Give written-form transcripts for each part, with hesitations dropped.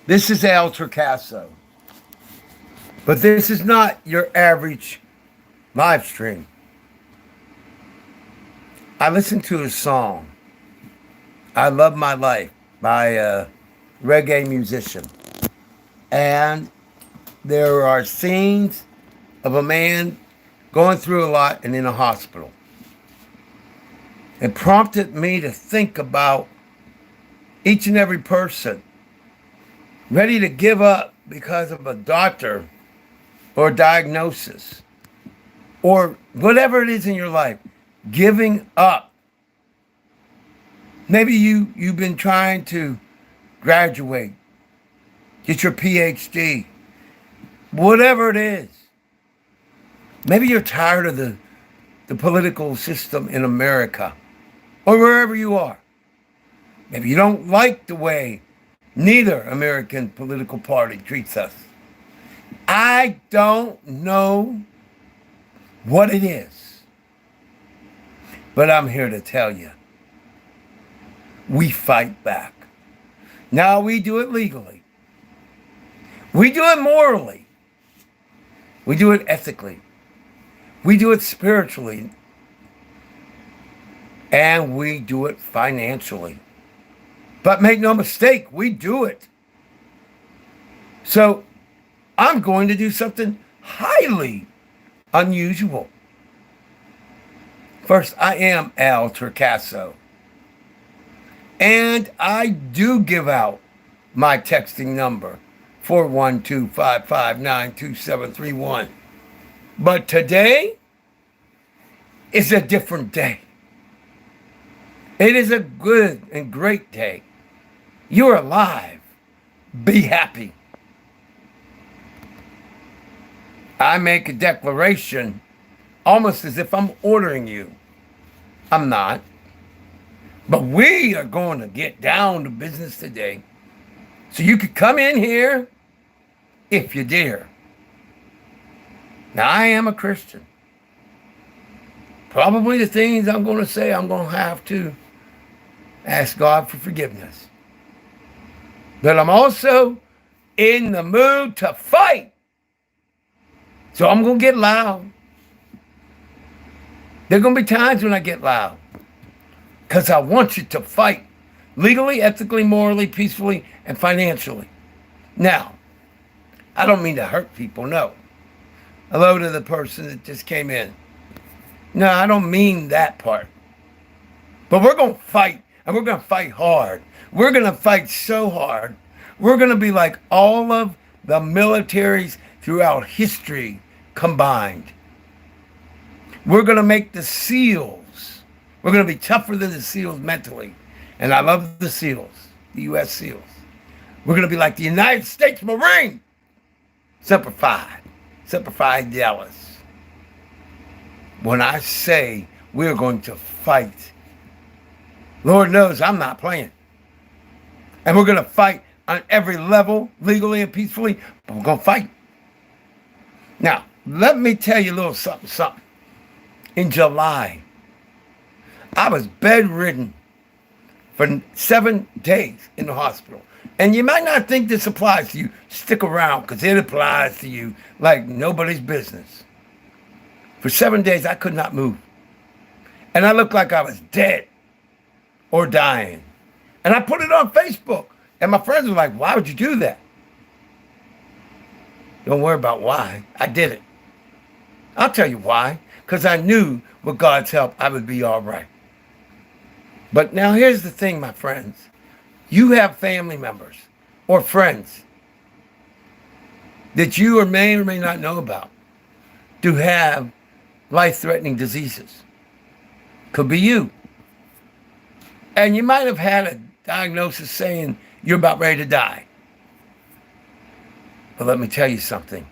This is Torcaso, but this is not your average live stream. I listened to a song, I Love My Life, by a reggae musician. And there are scenes of a man going through a lot and in a hospital. It prompted me to think about each and every person ready to give up because of a doctor or diagnosis or whatever it is in your life, giving up. Maybe you've been trying to graduate, get your PhD, whatever it is. Maybe you're tired of the political system in America or wherever you are. Maybe you don't like the way neither American political party treats us. I don't know what it is, but I'm here to tell you, we fight back. Now we do it legally. We do it morally. We do it ethically. We do it spiritually. And we do it financially. But make no mistake, we do it. So I'm going to do something highly unusual. First, I am Torcaso. And I do give out my texting number, 412-559-2731. But today is a different day. It is a good and great day. You're alive. Be happy. I make a declaration almost as if I'm ordering you. I'm not. But we are going to get down to business today. So you could come in here if you dare. Now, I am a Christian. Probably the things I'm going to say, I'm going to have to ask God for forgiveness. But I'm also in the mood to fight. So I'm going to get loud. There are going to be times when I get loud. Because I want you to fight legally, ethically, morally, peacefully, and financially. Now, I don't mean to hurt people, no. Hello to the person that just came in. No, I don't mean that part. But we're going to fight, and we're going to fight hard. We're going to fight so hard. We're going to be like all of the militaries throughout history combined. We're going to make the SEALs. We're going to be tougher than the SEALs mentally. And I love the SEALs, the U.S. SEALs. We're going to be like the United States Marine. Semper Fi. Semper Fidelis. When I say we're going to fight, Lord knows I'm not playing. And we're going to fight on every level, legally and peacefully, but we're going to fight. Now, let me tell you a little something. In July, I was bedridden for 7 days in the hospital. And you might not think this applies to you. Stick around, because it applies to you like nobody's business. For 7 days, I could not move. And I looked like I was dead or dying. And I put it on Facebook. And my friends were like, why would you do that? Don't worry about why. I did it. I'll tell you why. Because I knew with God's help, I would be all right. But now here's the thing, my friends. You have family members or friends that you may or may not know about do have life-threatening diseases. Could be you. And you might have had a diagnosis saying you're about ready to die. But let me tell you something.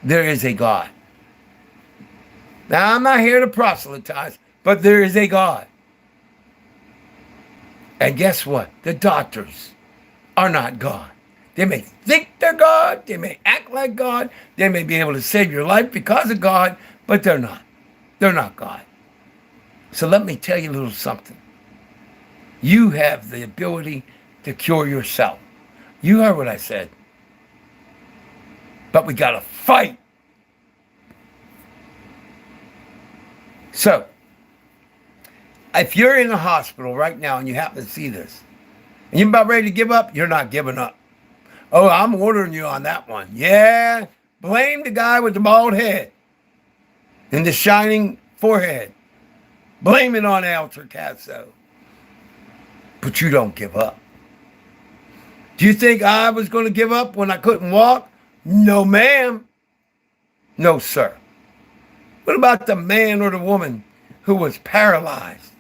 There is a God. Now, I'm not here to proselytize, but there is a God. And guess what? The doctors are not God. They may think they're God. They may act like God. They may be able to save your life because of God, but they're not. They're not God. So let me tell you a little something. You have the ability to cure yourself. You heard what I said. But we got to fight. So, if you're in a hospital right now and you happen to see this, and you're about ready to give up, you're not giving up. Oh, I'm ordering you on that one. Yeah, blame the guy with the bald head and the shining forehead. Blame it on El Torcaso. But you don't give up. Do you think I was going to give up when I couldn't walk? No, ma'am. No, sir. What about the man or the woman who was paralyzed?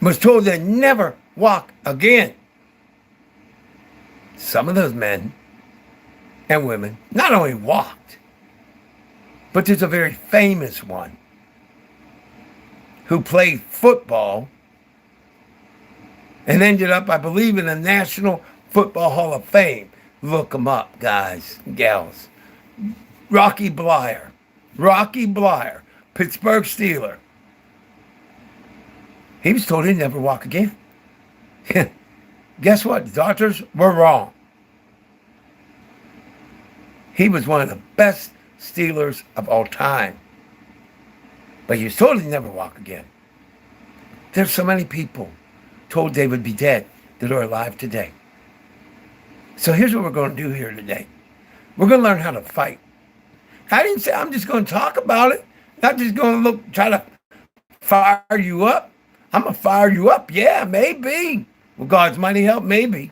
Was told they'd never walk again. Some of those men and women not only walked, but there's a very famous one who played football and ended up, I believe, in the National Football Hall of Fame. Look him up, guys and gals. Rocky Bleier, Pittsburgh Steeler. He was told he'd never walk again. Guess what? The doctors were wrong. He was one of the best Steelers of all time. But he was told he'd never walk again. There's so many people told they would be dead that are alive today. So here's what we're going to do here today. We're going to learn how to fight. I didn't say I'm just going to talk about it. Not just going to try to fire you up. I'm going to fire you up. Yeah, maybe. With God's mighty help, maybe.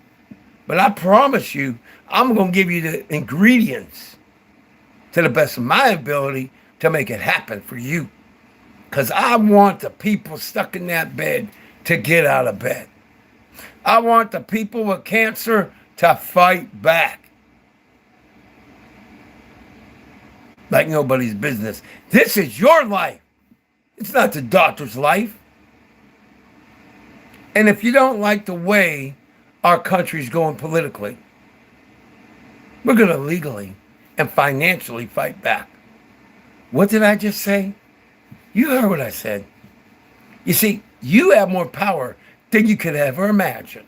But I promise you, I'm going to give you the ingredients to the best of my ability to make it happen for you. Because I want the people stuck in that bed to get out of bed. I want the people with cancer to fight back. Like nobody's business. This is your life. It's not the doctor's life. And if you don't like the way our country's going politically, we're going to legally and financially fight back. What did I just say? You heard what I said. You see, you have more power than you could ever imagine.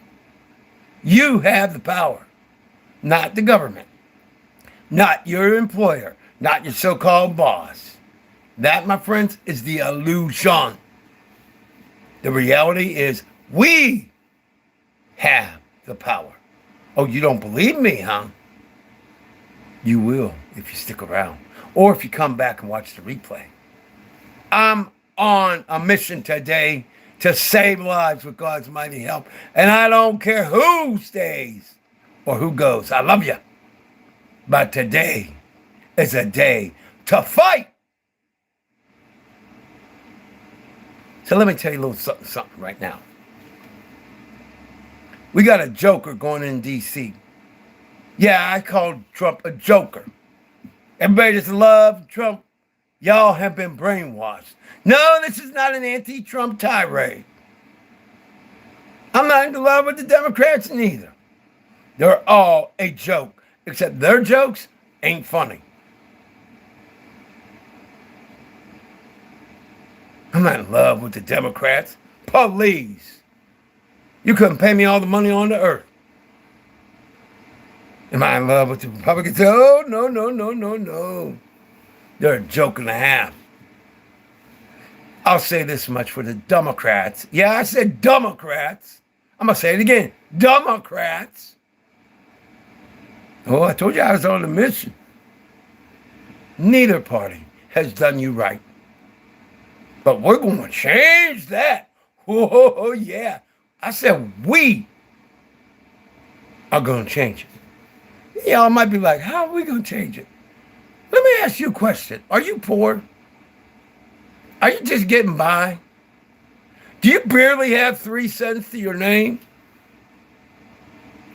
You have the power, not the government, not your employer, not your so-called boss. That, my friends, is the illusion. The reality is we have the power. Oh, you don't believe me, huh? You will if you stick around or if you come back and watch the replay. I'm on a mission today to save lives with God's mighty help. And I don't care who stays or who goes. I love you. But today is a day to fight. So let me tell you a little something right now. We got a joker going in D.C. Yeah, I called Trump a joker. Everybody just loves Trump. Y'all have been brainwashed. No, this is not an anti-Trump tirade. I'm not in love with the Democrats neither. They're all a joke, except their jokes ain't funny. I'm not in love with the Democrats. Please. You couldn't pay me all the money on the earth. Am I in love with the Republicans? Oh, no. They're a joke and a half. I'll say this much for the Democrats. Yeah, I said Democrats. I'm going to say it again. Democrats. Oh, I told you I was on a mission. Neither party has done you right. But we're going to change that. Oh, yeah. I said we are going to change it. Y'all might be like, how are we going to change it? Let me ask you a question. Are you poor? Are you just getting by? Do you barely have 3 cents to your name?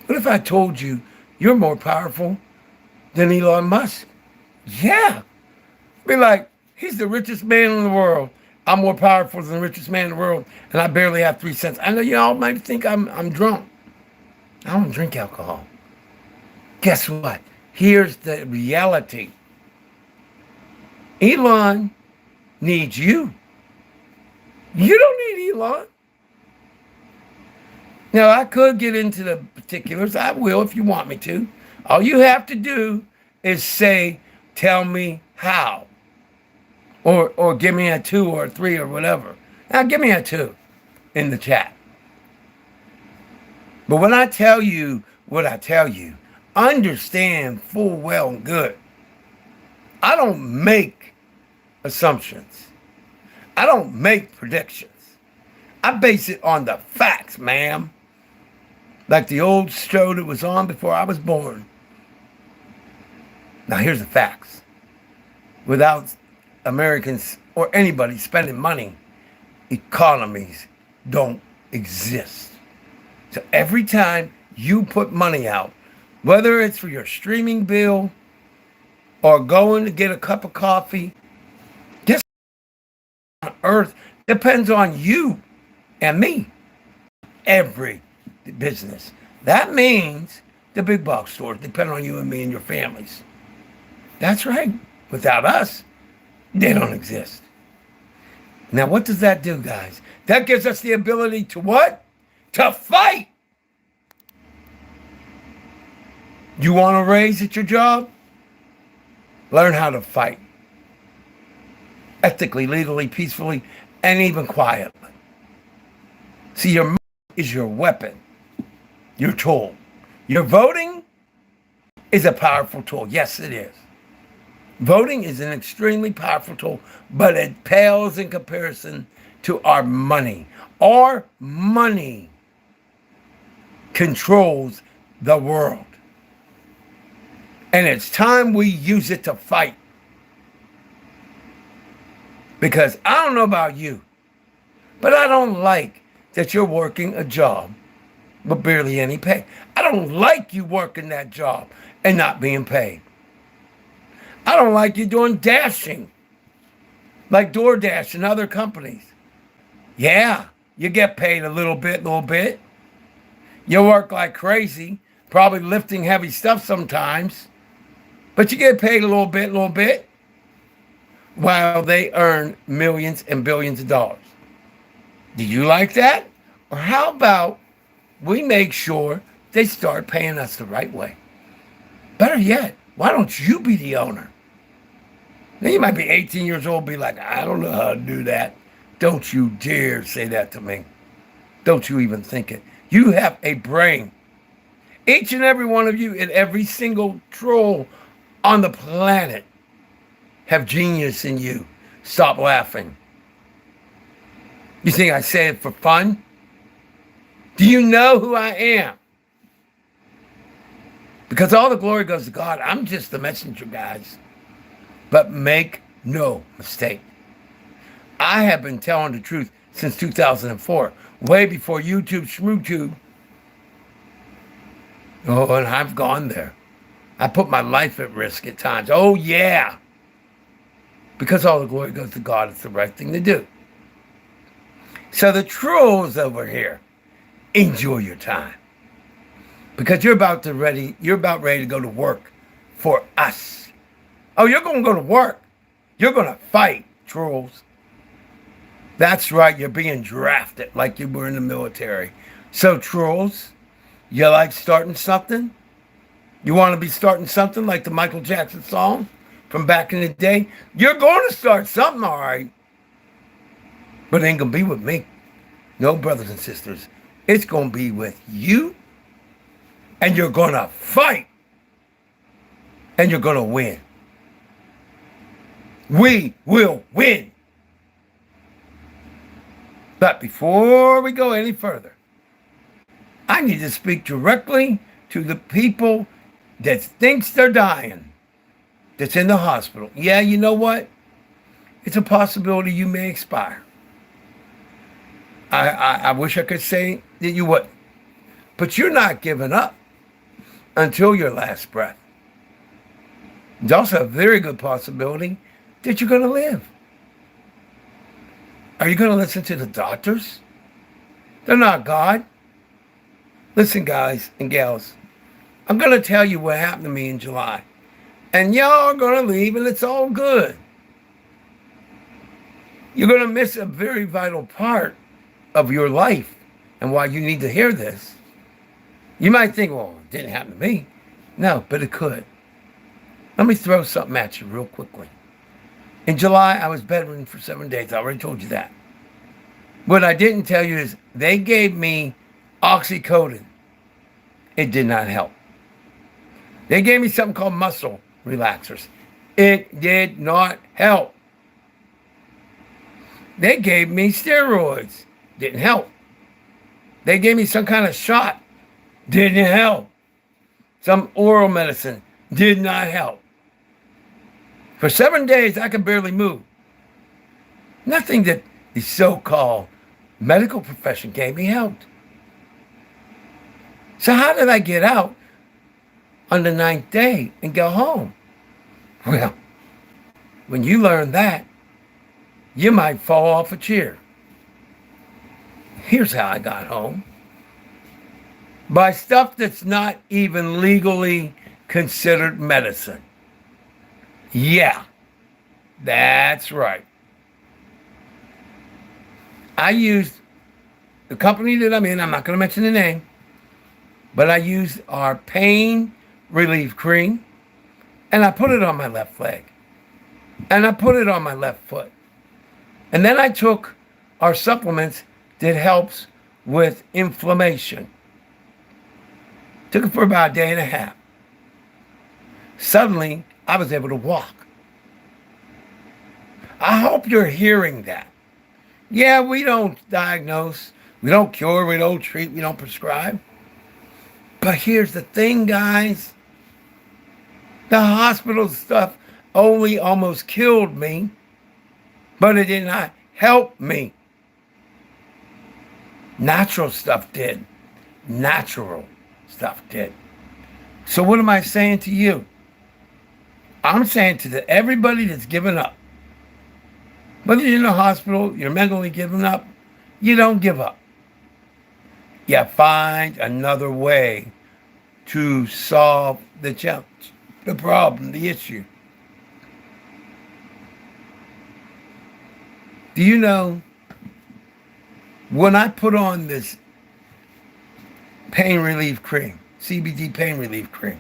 What if I told you you're more powerful than Elon Musk? Yeah. Be like, he's the richest man in the world. I'm more powerful than the richest man in the world, and I barely have 3 cents. I know y'all might think I'm drunk. I don't drink alcohol. Guess what? Here's the reality. Elon needs you. You don't need Elon. Now, I could get into the particulars. I will if you want me to. All you have to do is say, tell me how. Or give me a 2 or a 3 or whatever. Now, give me a 2 in the chat. But when I tell you what I tell you, understand full well and good. I don't make assumptions. I don't make predictions. I base it on the facts, ma'am. Like the old show that was on before I was born. Now, here's the facts. Without Americans or anybody spending money, economies don't exist. So every time you put money out, whether it's for your streaming bill or going to get a cup of coffee, this on earth depends on you and me. Every business. That means the big box stores depend on you and me and your families. That's right. Without us, they don't exist. Now, what does that do, guys? That gives us the ability to what? To fight. You want a raise at your job? Learn how to fight. Ethically, legally, peacefully, and even quietly. See, your mouth is your weapon, your tool. Your voting is a powerful tool. Yes, it is. Voting is an extremely powerful tool, but it pales in comparison to our money. Our money controls the world. And it's time we use it to fight. Because I don't know about you, but I don't like that you're working a job with barely any pay. I don't like you working that job and not being paid. I don't like you doing dashing, like DoorDash and other companies. Yeah, you get paid a little bit. You work like crazy, probably lifting heavy stuff sometimes, but you get paid a little bit, while they earn millions and billions of dollars. Do you like that? Or how about we make sure they start paying us the right way? Better yet, why don't you be the owner? Now, you might be 18 years old, be like, I don't know how to do that. Don't you dare say that to me. Don't you even think it. You have a brain. Each and every one of you and every single troll on the planet have genius in you. Stop laughing. You think I say it for fun? Do you know who I am? Because all the glory goes to God. I'm just the messenger, guys. But make no mistake. I have been telling the truth since 2004, way before YouTube, Schmootube. Oh, and I've gone there. I put my life at risk at times. Oh, yeah. Because all the glory goes to God, it's the right thing to do. So the trolls over here, enjoy your time. Because you're about ready to go to work for us. Oh, you're going to go to work. You're going to fight, trolls. That's right, you're being drafted like you were in the military. So, trolls, you like starting something? You want to be starting something like the Michael Jackson song from back in the day? You're going to start something, all right. But it ain't going to be with me. No, brothers and sisters. It's going to be with you. And you're going to fight. And you're going to win. We will win. But before we go any further, I need to speak directly to the people that thinks they're dying, that's in the hospital. Yeah, you know what? It's a possibility you may expire. I wish I could say that you wouldn't. But you're not giving up until your last breath. There's also a very good possibility that you're going to live. Are you going to listen to the doctors? They're not God. Listen, guys and gals, I'm going to tell you what happened to me in July. And y'all are going to leave, and it's all good. You're going to miss a very vital part of your life and why you need to hear this. You might think, well, it didn't happen to me. No, but it could. Let me throw something at you real quickly. In July, I was bedridden for 7 days. I already told you that. What I didn't tell you is they gave me oxycodone. It did not help. They gave me something called muscle relaxers. It did not help. They gave me steroids. Didn't help. They gave me some kind of shot. Didn't help. Some oral medicine. Did not help. For 7 days, I could barely move. Nothing that the so-called medical profession gave me helped. So how did I get out on the 9th day and go home? Well, when you learn that, you might fall off a chair. Here's how I got home. By stuff that's not even legally considered medicine. Yeah, that's right. I used the company that I'm in, I'm not going to mention the name, but I used our pain relief cream, and I put it on my left leg, and I put it on my left foot. And then I took our supplements that helps with inflammation. Took it for about a day and a half. Suddenly, I was able to walk. I hope you're hearing that. Yeah, we don't diagnose, we don't cure, we don't treat, we don't prescribe. But here's the thing, guys. The hospital stuff only almost killed me, but it did not help me. Natural stuff did. Natural stuff did. So what am I saying to you? I'm saying to everybody that's given up, whether you're in the hospital, you're mentally giving up, you don't give up. You find another way to solve the challenge, the problem, the issue. Do you know, when I put on this pain relief cream, CBD pain relief cream,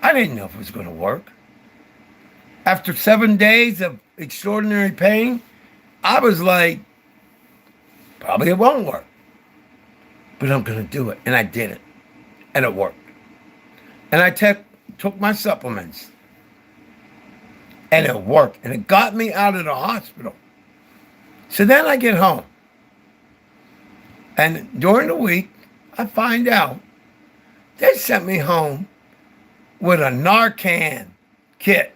I didn't know if it was going to work. After 7 days of extraordinary pain, I was like, probably it won't work. But I'm going to do it. And I did it. And it worked. And I took my supplements. And it worked. And it got me out of the hospital. So then I get home. And during the week, I find out they sent me home with a Narcan kit.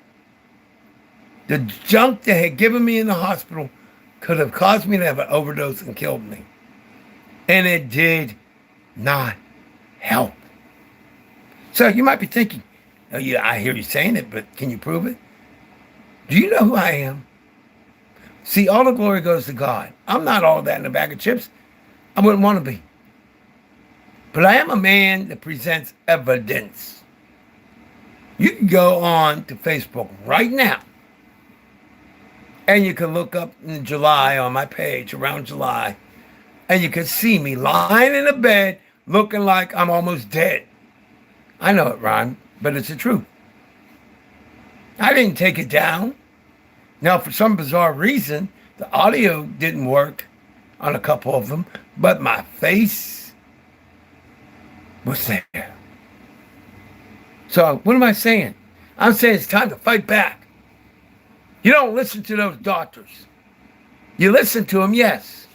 The junk they had given me in the hospital could have caused me to have an overdose and killed me. And it did not help. So you might be thinking, oh, yeah, I hear you saying it, but can you prove it? Do you know who I am? See, all the glory goes to God. I'm not all that in a bag of chips. I wouldn't want to be. But I am a man that presents evidence. You can go on to Facebook right now, and you can look up in July on my page, around July, and you can see me lying in a bed looking like I'm almost dead. I know it rhymed, but it's the truth. I didn't take it down. Now, for some bizarre reason, the audio didn't work on a couple of them, but my face was there. So what am I saying? I'm saying it's time to fight back. You don't listen to those doctors. You listen to them, yes.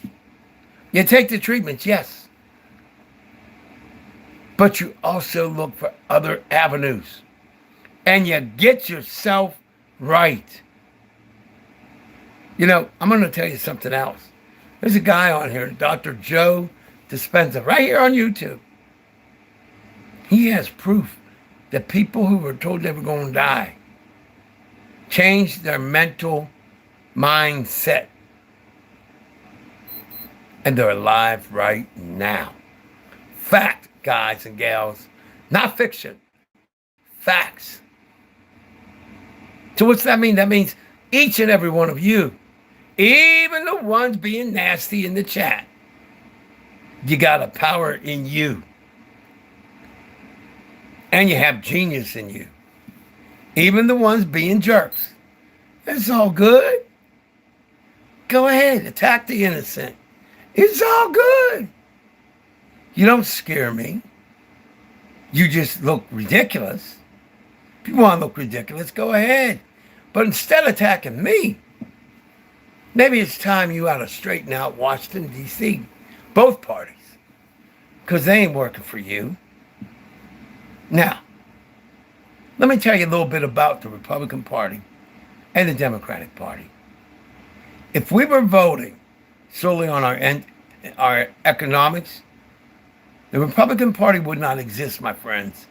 You take the treatments, yes. But you also look for other avenues. And you get yourself right. You know, I'm going to tell you something else. There's a guy on here, Dr. Joe Dispenza, right here on YouTube. He has proof that people who were told they were going to die changed their mental mindset. And they're alive right now. Fact, guys and gals. Not fiction. Facts. So what's that mean? That means each and every one of you, even the ones being nasty in the chat, You got a power in you. And you have genius in you. Even the ones being jerks. It's all good. Go ahead, attack the innocent. It's all good. You don't scare me. You just look ridiculous. If you want to look ridiculous, go ahead. But instead of attacking me, maybe it's time you ought to straighten out Washington, D.C., both parties, because they ain't working for you. Now, let me tell you a little bit about the Republican Party and the Democratic Party. If we were voting solely on our economics, the Republican Party would not exist, my friends.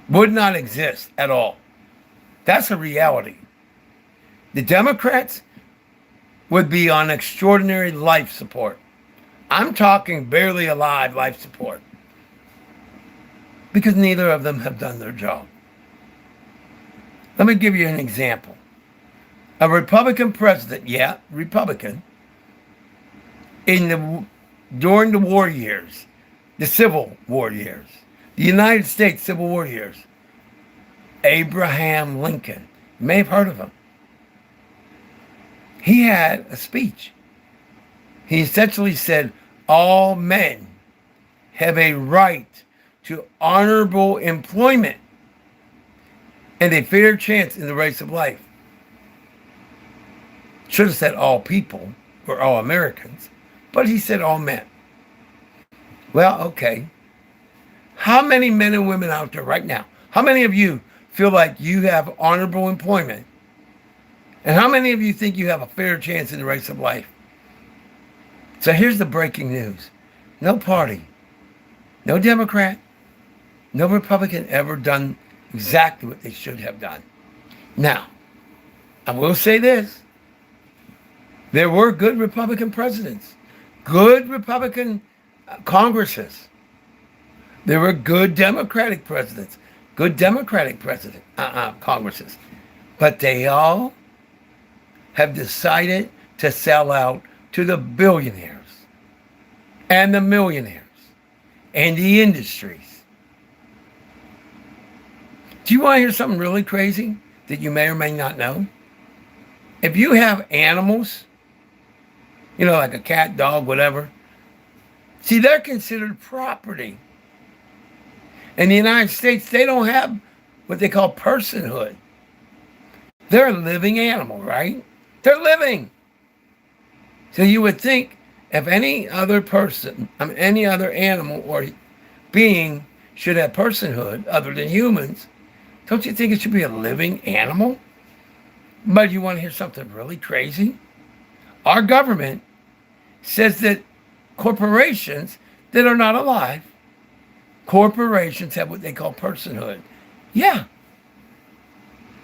Would not exist at all. That's a reality. The Democrats would be on extraordinary life support. I'm talking barely alive life support. Because neither of them have done their job. Let me give you an example. A Republican president, Republican, during the war years, the Civil War years, the United States Civil War years, Abraham Lincoln, you may have heard of him. He had a speech. He essentially said, all men have a right to honorable employment and a fair chance in the race of life. Should have said all people or all Americans, but he said all men. Well, okay. How many men and women out there right now, how many of you feel like you have honorable employment? And how many of you think you have a fair chance in the race of life? So here's the breaking news. No party, no Democrat, no Republican ever done exactly what they should have done. Now, I will say this. There were good Republican presidents, good Republican Congresses. There were good Democratic presidents, good Democratic Congresses. But they all have decided to sell out to the billionaires and the millionaires and the industries. Do you want to hear something really crazy that you may or may not know? If you have animals, like a cat, dog, whatever, see, they're considered property. In the United States, they don't have what they call personhood. They're a living animal, right? They're living. So you would think if any other person, any other animal or being should have personhood other than humans, don't you think it should be a living animal? But you want to hear something really crazy? Our government says that corporations that are not alive, corporations have what they call personhood. Yeah.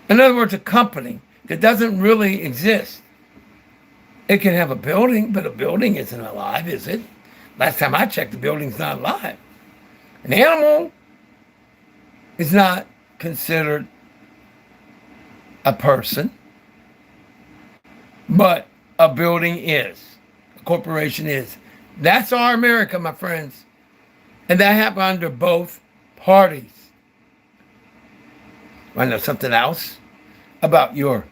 In other words, a company that doesn't really exist. It can have a building, but a building isn't alive, is it? Last time I checked, the building's not alive. An animal is not considered a person, but a building is. A corporation is. That's our America, my friends. And that happened under both parties. Want to know something else about your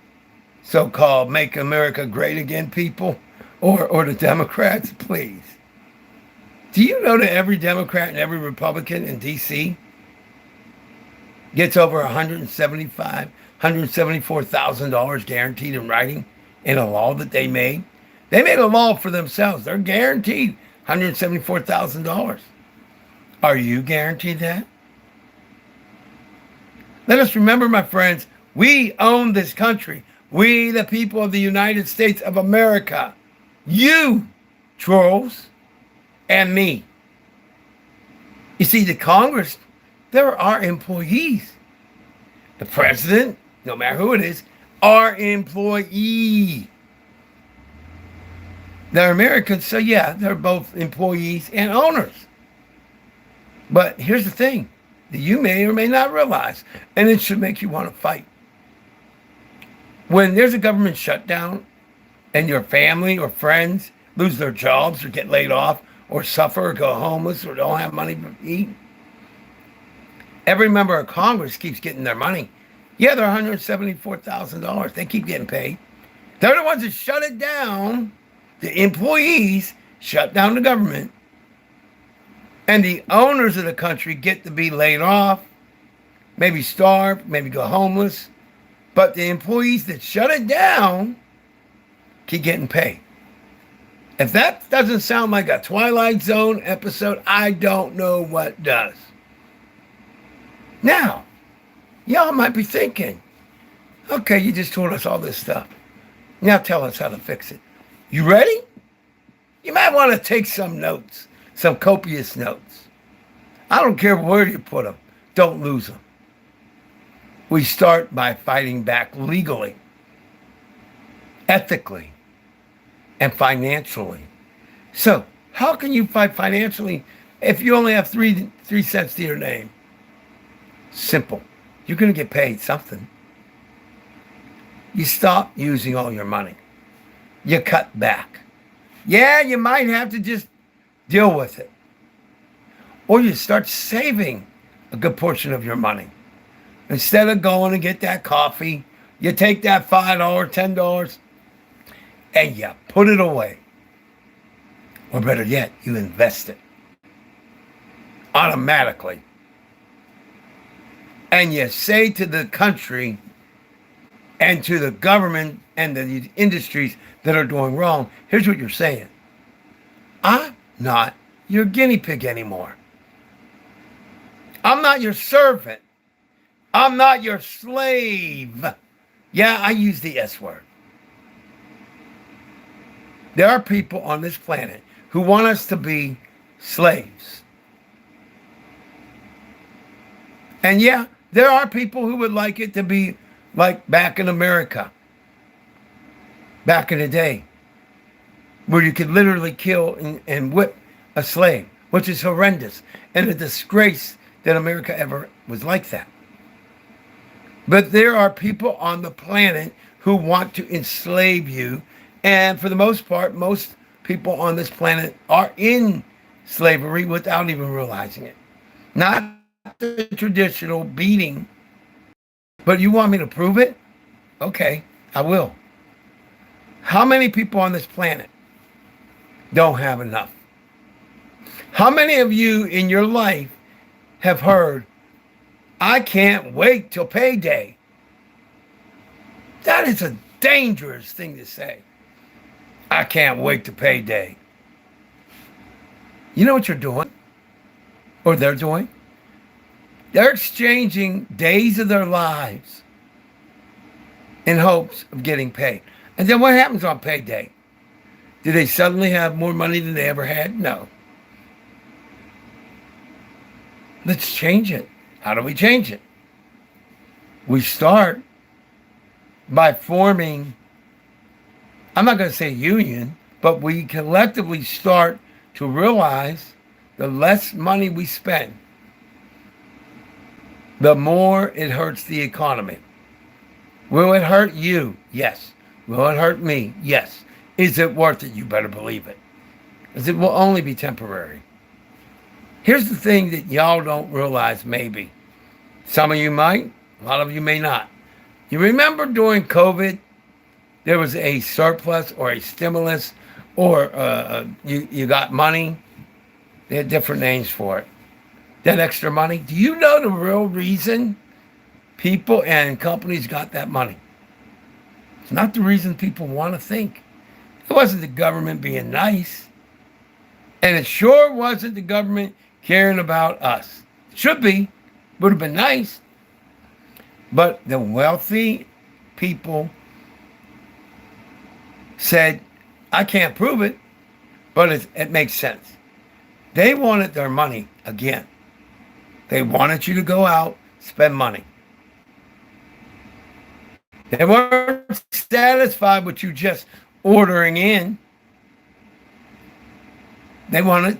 so-called Make America Great Again people or the Democrats? Please. Do you know that every Democrat and every Republican in D.C. gets over $174,000 guaranteed in writing in a law that they made? They made a law for themselves. They're guaranteed $174,000. Are you guaranteed that? Let us remember, my friends, we own this country. We, the people of the United States of America. You, trolls, and me. You see, the Congress, they're our employees. The president, no matter who it is, our employee. They're Americans, so yeah, they're both employees and owners. But here's the thing that you may or may not realize, and it should make you want to fight. When there's a government shutdown and your family or friends lose their jobs or get laid off or suffer or go homeless or don't have money to eat. Every member of Congress keeps getting their money. Yeah, they're $174,000. They keep getting paid. They're the ones that shut it down. The employees shut down the government. And the owners of the country get to be laid off, maybe starve, maybe go homeless. But the employees that shut it down keep getting paid. If that doesn't sound like a Twilight Zone episode, I don't know what does. Now, y'all might be thinking, okay, you just told us all this stuff. Now tell us how to fix it. You ready? You might want to take some notes, some copious notes. I don't care where you put them. Don't lose them. We start by fighting back legally, ethically, and financially. So, how can you fight financially if you only have three cents to your name? Simple. You're going to get paid something. You stop using all your money. You cut back. Yeah, you might have to just deal with it. Or you start saving a good portion of your money. Instead of going and get that coffee, you take that $5, $10, and you put it away. Or better yet, you invest it automatically. And you say to the country and to the government and the industries that are doing wrong, here's what you're saying. I'm not your guinea pig anymore. I'm not your servant. I'm not your slave. Yeah, I use the S word. There are people on this planet who want us to be slaves. And yeah, there are people who would like it to be like back in America, back in the day, where you could literally kill and whip a slave, which is horrendous and a disgrace that America ever was like that. But there are people on the planet who want to enslave you. And for the most part, most people on this planet are in slavery without even realizing it. Not the traditional beating. But you want me to prove it? Okay, I will. How many people on this planet don't have enough? How many of you in your life have heard, I can't wait till payday? That is a dangerous thing to say. I can't wait till payday. You know what you're doing? Or they're doing? They're exchanging days of their lives in hopes of getting paid. And then what happens on payday? Do they suddenly have more money than they ever had? No. Let's change it. How do we change it? We start by forming, I'm not going to say union, but we collectively start to realize the less money we spend, the more it hurts the economy. Will it hurt you? Yes. Will it hurt me? Yes. Is it worth it? You better believe it. Because it will only be temporary. Here's the thing that y'all don't realize, maybe. Some of you might, a lot of you may not. You remember during COVID, there was a surplus or a stimulus, or you got money. They had different names for it. That extra money. Do you know the real reason people and companies got that money? It's not the reason people want to think. It wasn't the government being nice. And it sure wasn't the government caring about us. It should be. Would have been nice. But the wealthy people said, I can't prove it, but it makes sense. They wanted their money again. They wanted you to go out, spend money. They weren't satisfied with you just ordering in. They wanted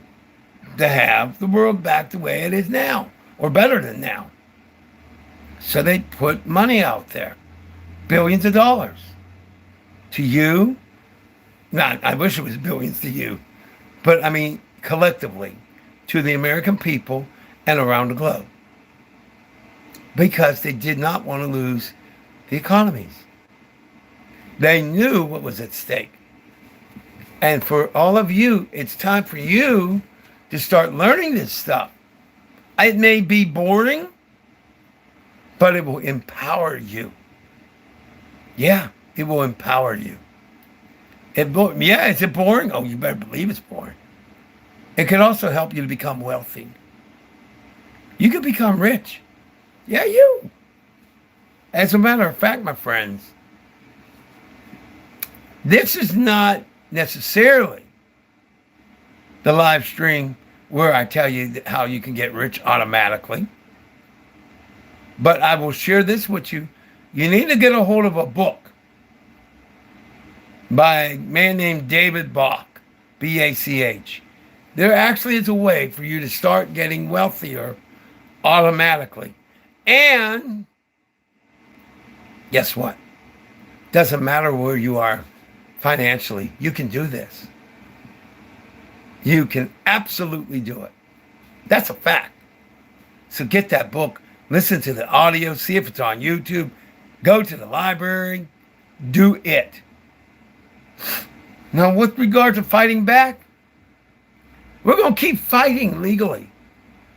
to have the world back the way it is now, or better than now. So they put money out there, billions of dollars. To you, not, I wish it was billions to you, but I mean, collectively to the American people and around the globe because they did not want to lose the economies. They knew what was at stake. And for all of you, it's time for you to start learning this stuff. It may be boring, but it will empower you. Yeah, it will empower you. Is it boring? Oh, you better believe it's boring. It can also help you to become wealthy. You can become rich. Yeah, you. As a matter of fact, my friends, this is not necessarily the live stream where I tell you how you can get rich automatically. But I will share this with you. You need to get a hold of a book by a man named David Bach, B-A-C-H. There actually is a way for you to start getting wealthier automatically. And guess what? Doesn't matter where you are financially. You can do this. You can absolutely do it. That's a fact. So get that book, listen to the audio, see if it's on YouTube, go to the library, do it. Now, with regard to fighting back, we're going to keep fighting legally.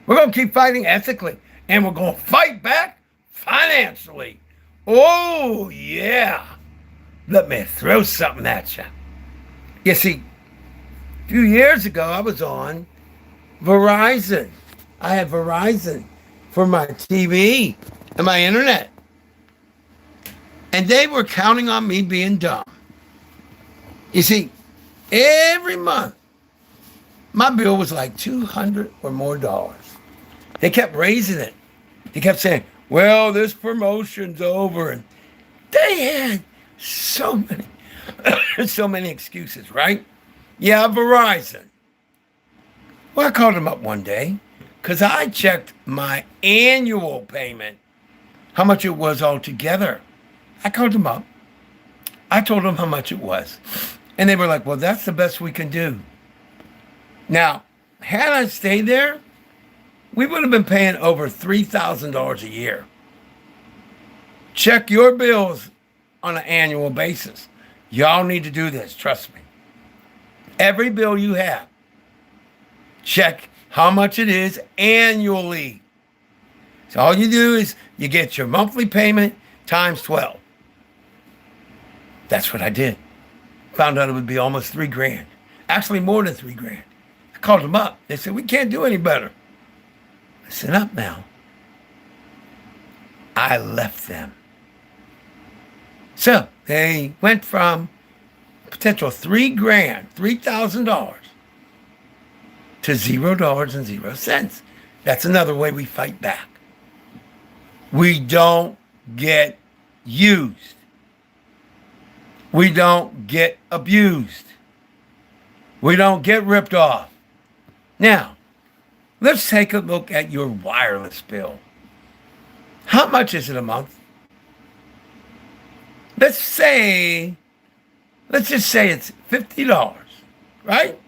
We're going to keep fighting ethically. And we're going to fight back financially. Oh, yeah. Let me throw something at you. You see, a few years ago, I was on Verizon. I had Verizon for my TV and my internet. And they were counting on me being dumb. You see, every month, my bill was like $200 or more. They kept raising it. They kept saying, well, this promotion's over. And they had so many, so many excuses, right? Yeah, Verizon. Well, I called them up one day because I checked my annual payment, how much it was altogether. I called them up. I told them how much it was. And they were like, well, that's the best we can do. Now, had I stayed there, we would have been paying over $3,000 a year. Check your bills on an annual basis. Y'all need to do this, trust me. Every bill you have, check how much it is annually. So all you do is you get your monthly payment times 12. That's what I did. Found out it would be almost $3,000. Actually, more than $3,000. I called them up. They said, we can't do any better. Listen up now. I left them. So they went from potential $3,000, $3,000 to $0.00. That's another way we fight back. We don't get used. We don't get abused. We don't get ripped off. Now, let's take a look at your wireless bill. How much is it a month? Let's just say it's $50, right?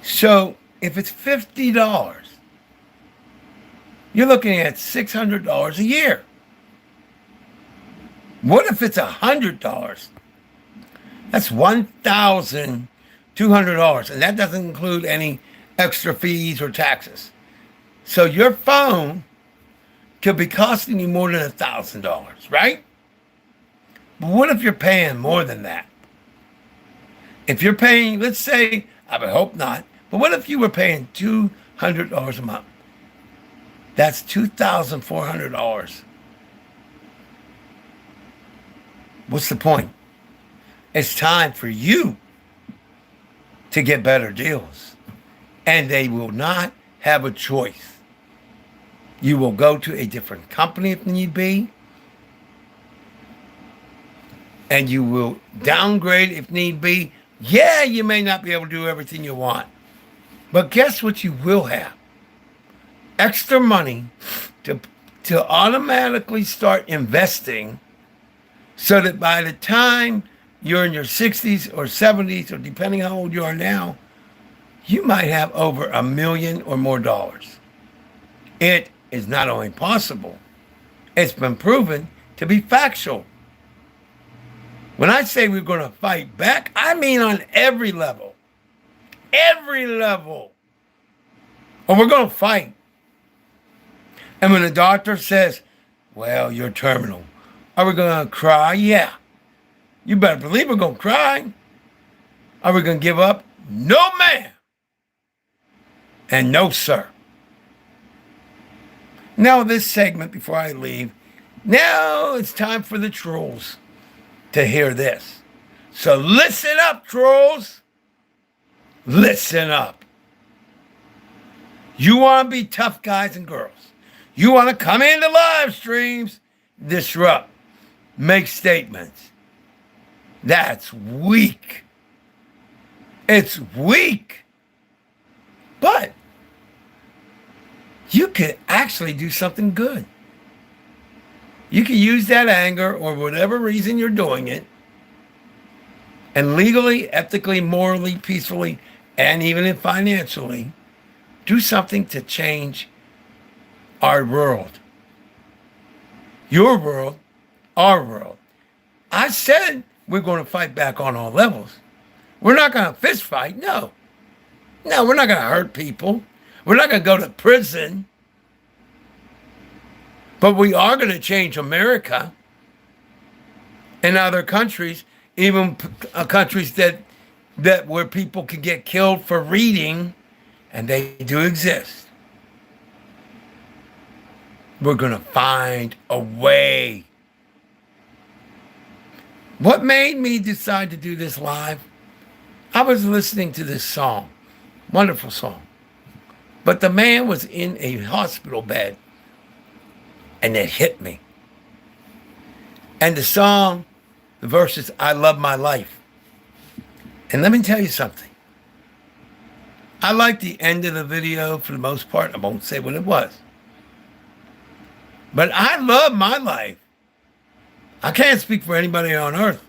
So if it's $50, you're looking at $600 a year. What if it's $100? That's $1,200, and that doesn't include any extra fees or taxes. So your phone could be costing you more than $1,000, right? But what if you're paying more than that? If you're paying, let's say, I would hope not, but what if you were paying $200 a month? That's $2,400. What's the point? It's time for you to get better deals. And they will not have a choice. You will go to a different company if need be. And you will downgrade if need be. Yeah, you may not be able to do everything you want. But guess what you will have? Extra money to automatically start investing so that by the time you're in your 60s or 70s, or depending how old you are now, you might have over $1 million or more dollars. It is not only possible, it's been proven to be factual. When I say we're going to fight back, I mean on every level. Every level. Or we're going to fight. And when the doctor says, well, you're terminal, are we going to cry? Yeah. You better believe we're going to cry. Are we going to give up? No, ma'am. And no, sir. Now, this segment, before I leave, now it's time for the trolls to hear this. So listen up, trolls. Listen up. You want to be tough guys and girls. You want to come into live streams, disrupt, make statements. That's weak. It's weak. But you could actually do something good. You can use that anger or whatever reason you're doing it, and legally, ethically, morally, peacefully, and even financially, do something to change our world. Your world, our world. I said we're going to fight back on all levels. We're not going to fist fight, no. No, we're not going to hurt people. We're not going to go to prison. But we are going to change America and other countries, even countries that where people can get killed for reading, and they do exist. We're going to find a way. What made me decide to do this live? I was listening to this song, wonderful song, but the man was in a hospital bed. And it hit me. And the song, the verse is, I love my life. And let me tell you something. I like the end of the video for the most part. I won't say what it was. But I love my life. I can't speak for anybody on earth.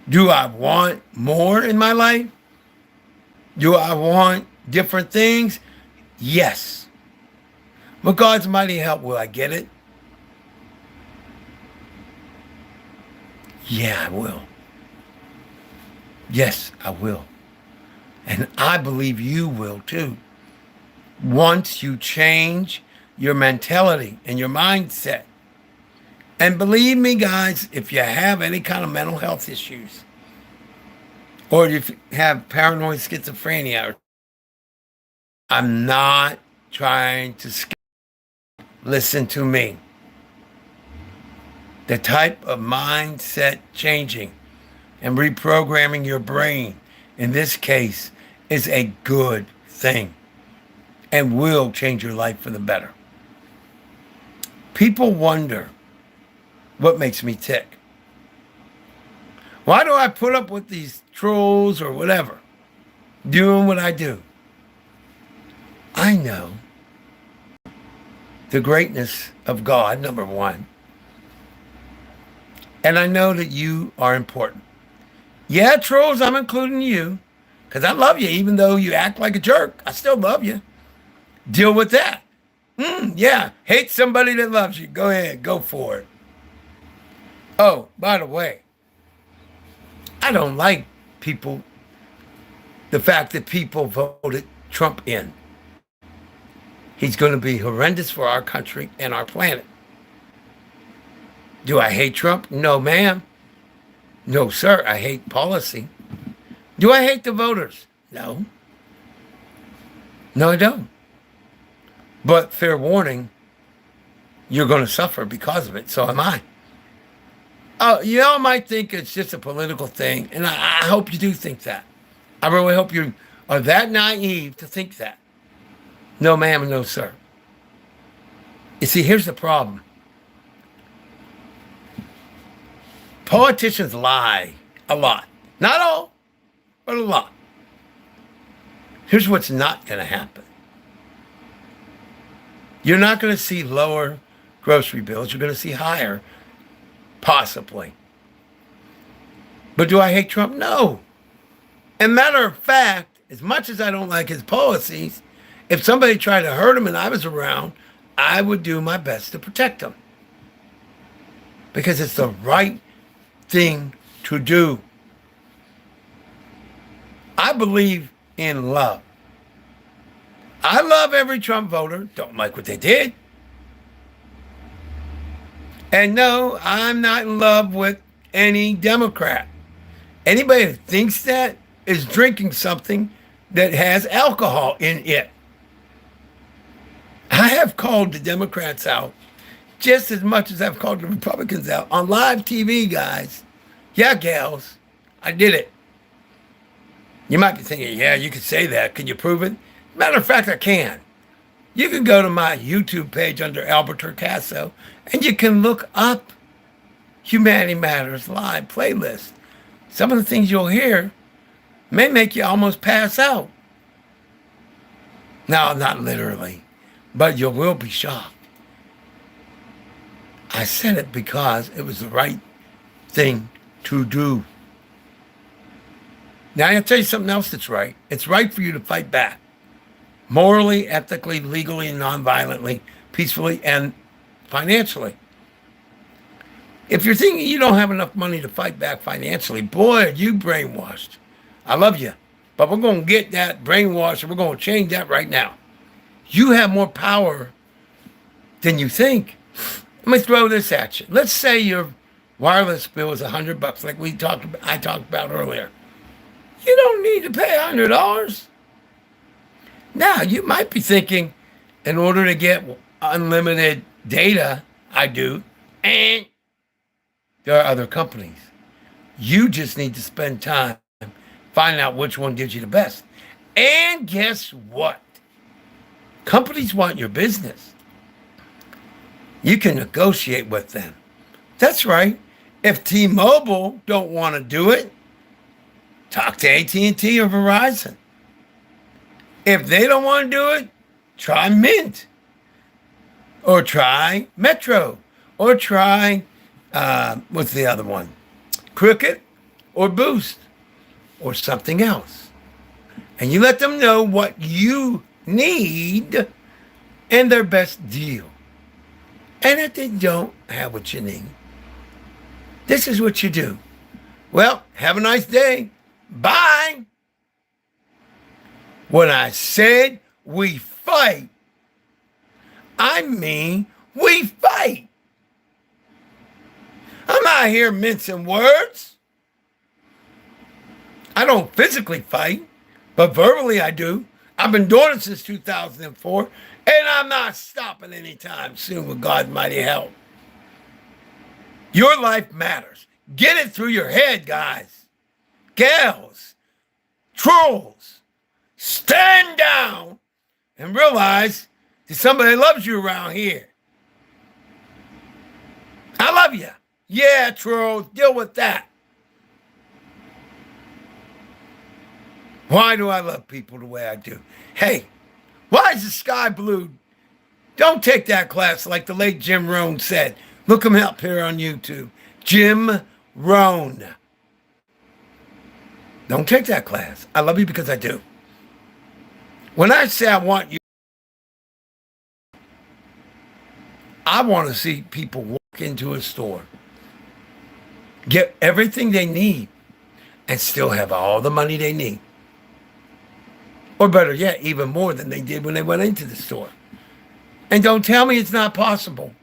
Do I want more in my life? Do I want different things? Yes. With God's mighty help, will I get it? Yeah, I will. Yes, I will. And I believe you will too. Once you change your mentality and your mindset. And believe me, guys, if you have any kind of mental health issues, or if you have paranoid schizophrenia, I'm not trying to scare. Listen to me. The type of mindset changing and reprogramming your brain, in this case, is a good thing and will change your life for the better. People wonder what makes me tick. Why do I put up with these trolls or whatever, doing what I do? I know the greatness of God, number one. And I know that you are important. Yeah, trolls, I'm including you, because I love you. Even though you act like a jerk, I still love you. Deal with that. Yeah, hate somebody that loves you. Go ahead, go for it. Oh, by the way, I don't like the fact that people voted Trump in. He's going to be horrendous for our country and our planet. Do I hate Trump? No, ma'am. No, sir. I hate policy. Do I hate the voters? No. No, I don't. But fair warning, you're going to suffer because of it. So am I. Oh, you all might think it's just a political thing, and I hope you do think that. I really hope you are that naive to think that. No, ma'am, and no, sir. You see, here's the problem. Politicians lie a lot. Not all, but a lot. Here's what's not going to happen. You're not going to see lower grocery bills. You're going to see higher, possibly. But do I hate Trump? No. And matter of fact, as much as I don't like his policies, if somebody tried to hurt him and I was around, I would do my best to protect him. Because it's the right thing to do. I believe in love. I love every Trump voter. Don't like what they did. And no, I'm not in love with any Democrat. Anybody that thinks that is drinking something that has alcohol in it. I have called the Democrats out just as much as I've called the Republicans out on live TV, guys. Yeah, gals, I did it. You might be thinking, yeah, you could say that. Can you prove it? Matter of fact, I can. You can go to my YouTube page under Albert Torcaso, and you can look up Humanity Matters live playlist. Some of the things you'll hear may make you almost pass out. No, not literally, but you will be shocked. I said it because it was the right thing to do. Now, I'll tell you something else that's right. It's right for you to fight back. Morally, ethically, legally, non-violently, peacefully, and financially. If you're thinking you don't have enough money to fight back financially, boy, are you brainwashed. I love you, but we're going to get that brainwashed and we're going to change that right now. You have more power than you think. Let me throw this at you. Let's say your wireless bill is $100, like I talked about earlier. You don't need to pay $100. Now, you might be thinking, in order to get unlimited data, I do, and there are other companies. You just need to spend time finding out which one gives you the best. And guess what? Companies want your business. You can negotiate with them. That's right. If T-Mobile don't want to do it, talk to AT&T or Verizon. If they don't want to do it, try Mint. Or try Metro. Or try, what's the other one? Cricket or Boost. Or something else. And you let them know what you need and their best deal. And if they don't have what you need, this is what you do. Well, have a nice day. Bye. When I said we fight, I mean we fight. I'm out here mincing words. I don't physically fight, but verbally I do. I've been doing it since 2004, and I'm not stopping anytime soon with God's mighty help. Your life matters. Get it through your head, guys. Gals, trolls, stand down and realize that somebody loves you around here. I love you. Yeah, trolls, deal with that. Why do I love people the way I do? Hey, why is the sky blue? Don't take that class like the late Jim Rohn said. Look him up here on YouTube. Jim Rohn. Don't take that class. I love you because I do. When I say I want you, I want to see people walk into a store, get everything they need, and still have all the money they need. Or better yet, even more than they did when they went into the store. And don't tell me it's not possible.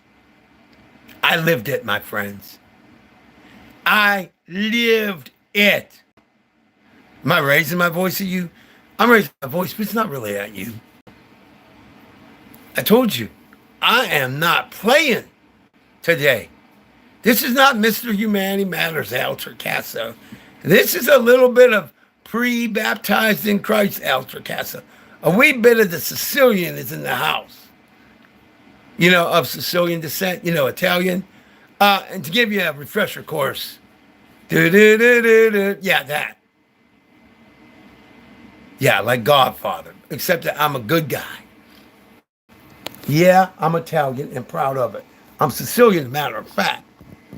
I lived it, my friends. I lived it. Am I raising my voice at you? I'm raising my voice, but it's not really at you. I told you, I am not playing today. This is not Mr. Humanity Matters, Al Torcaso. This is a little bit of pre-baptized in Christ, Al Torcaso. A wee bit of the Sicilian is in the house. You know, of Sicilian descent, you know, Italian. And to give you a refresher course, yeah, that. Yeah, like Godfather, except that I'm a good guy. Yeah, I'm Italian and proud of it. I'm Sicilian, as a matter of fact.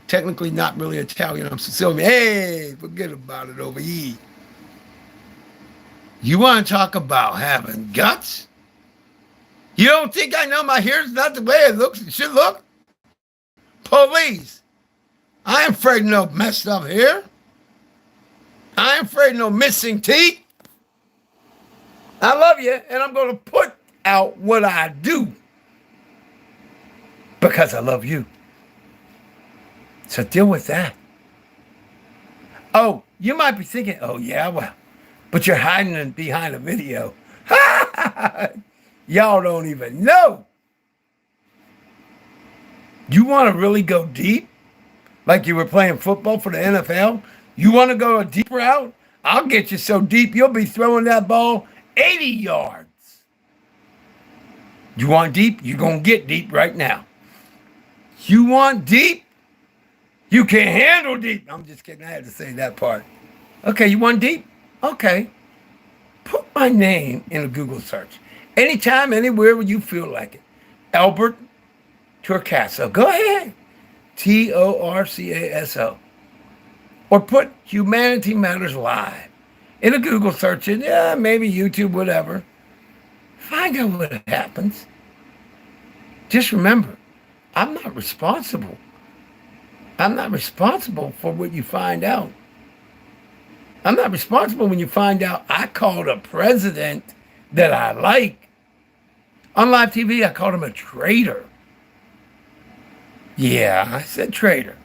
technically not really Italian. I'm Sicilian. Hey, forget about it over here. You want to talk about having guts? You don't think I know my hair's not the way it looks? It should look? Police. I ain't afraid of no messed up hair. I ain't afraid of no missing teeth. I love you, and I'm going to put out what I do because I love you. So deal with that. Oh, you might be thinking, oh, yeah, well, but you're hiding it behind a video. Y'all don't even know. You want to really go deep? Like you were playing football for the NFL? You want to go a deep route? I'll get you so deep you'll be throwing that ball 80 yards. You want deep? You're going to get deep right now. You want deep? You can handle deep. I'm just kidding. I had to say that part. Okay, you want deep? Okay. Put my name in a Google search. Anytime, anywhere where you feel like it. Albert Torcaso. Go ahead. Torcaso. Or put Humanity Matters Live in a Google search. And yeah, maybe YouTube, whatever. Find out what happens. Just remember, I'm not responsible. I'm not responsible for what you find out. I'm not responsible when you find out I called a president that I like. On live TV, I called him a traitor. Yeah, I said traitor.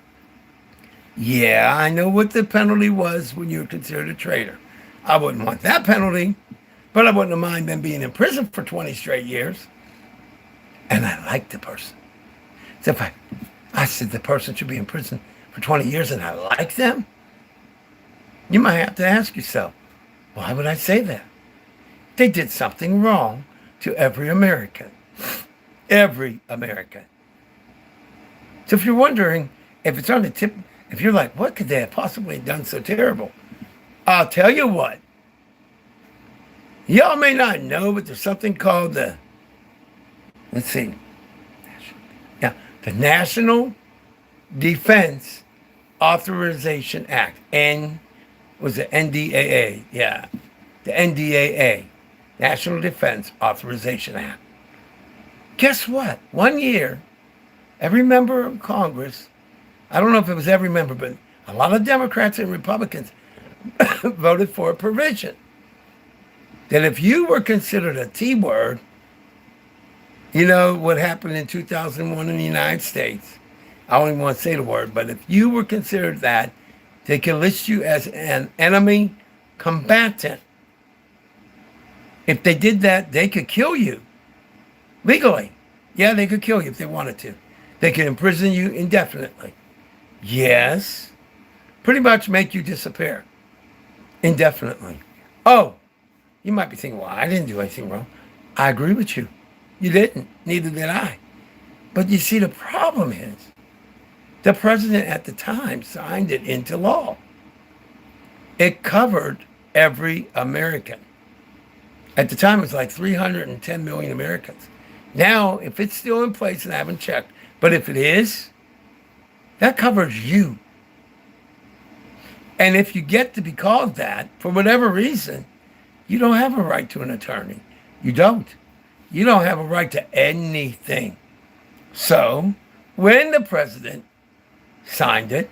Yeah, I know what the penalty was when you were considered a traitor. I wouldn't want that penalty, but I wouldn't have mind them being in prison for 20 straight years. And I like the person. So if I said the person should be in prison for 20 years and I like them, you might have to ask yourself, why would I say that? They did something wrong to every American. Every American. So if you're wondering if it's on the tip, if you're like, what could they have possibly done so terrible? I'll tell you what. Y'all may not know, but there's something called the National Defense Authorization Act. Was it NDAA? Yeah. The NDAA. National Defense Authorization Act. Guess what? 1 year, every member of Congress, I don't know if it was every member, but a lot of Democrats and Republicans voted for a provision that if you were considered a T word, you know what happened in 2001 in the United States. I don't even want to say the word, but if you were considered that, they could list you as an enemy combatant. If they did that, they could kill you legally. Yeah, they could kill you if they wanted to. They could imprison you indefinitely. Yes, pretty much make you disappear indefinitely. Oh, you might be thinking, well, I didn't do anything wrong. I agree with you. You didn't. Neither did I. But you see, the problem is the president at the time signed it into law. It covered every American. At the time, it was like 310 million Americans. Now, if it's still in place, and I haven't checked, but if it is, that covers you. And if you get to be called that, for whatever reason, you don't have a right to an attorney. You don't. You don't have a right to anything. So, when the president signed it,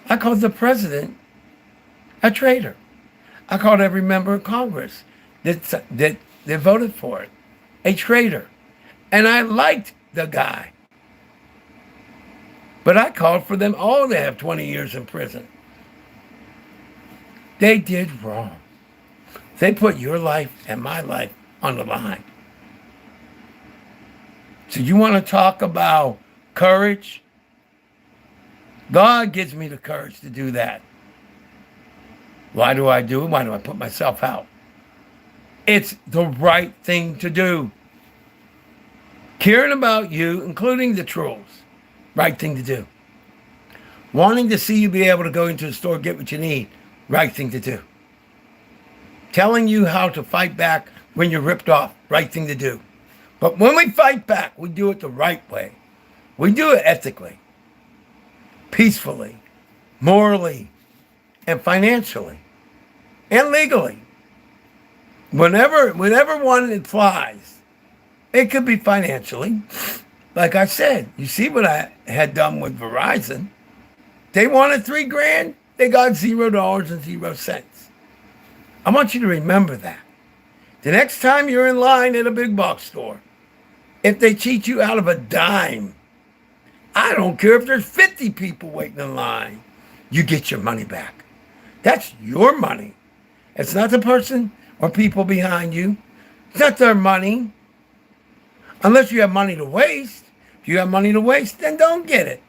I called the president a traitor. I called every member of Congress that voted for it a traitor. And I liked the guy. But I called for them all to have 20 years in prison. They did wrong. They put your life and my life on the line. So you want to talk about courage? God gives me the courage to do that. Why do I do it? Why do I put myself out? It's the right thing to do. Caring about you, including the trolls, right thing to do. Wanting to see you be able to go into the store, get what you need, right thing to do. Telling you how to fight back when you're ripped off, right thing to do. But when we fight back, we do it the right way. We do it ethically. peacefully, morally, and financially, and legally. Whenever one applies, it could be financially. Like I said, you see what I had done with Verizon. They wanted $3,000. They got $0.00. I want you to remember that. The next time you're in line at a big box store, if they cheat you out of a dime, I don't care if there's 50 people waiting in line, you get your money back. That's your money. It's not the person or people behind you. It's not their money. Unless you have money to waste. If you have money to waste, then don't get it.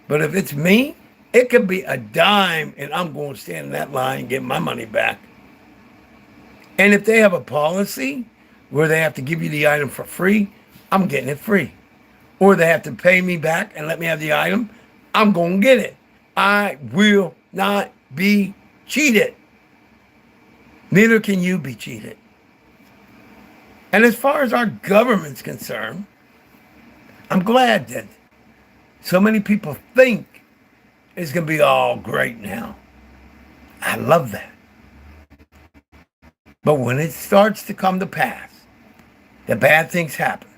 But if it's me, it could be a dime and I'm going to stand in that line and get my money back. And if they have a policy where they have to give you the item for free, I'm getting it free. Or they have to pay me back and let me have the item, I'm going to get it. I will not be cheated. Neither can you be cheated. And as far as our government's concerned, I'm glad that so many people think it's going to be all great now. I love that. But when it starts to come to pass, the bad things happen.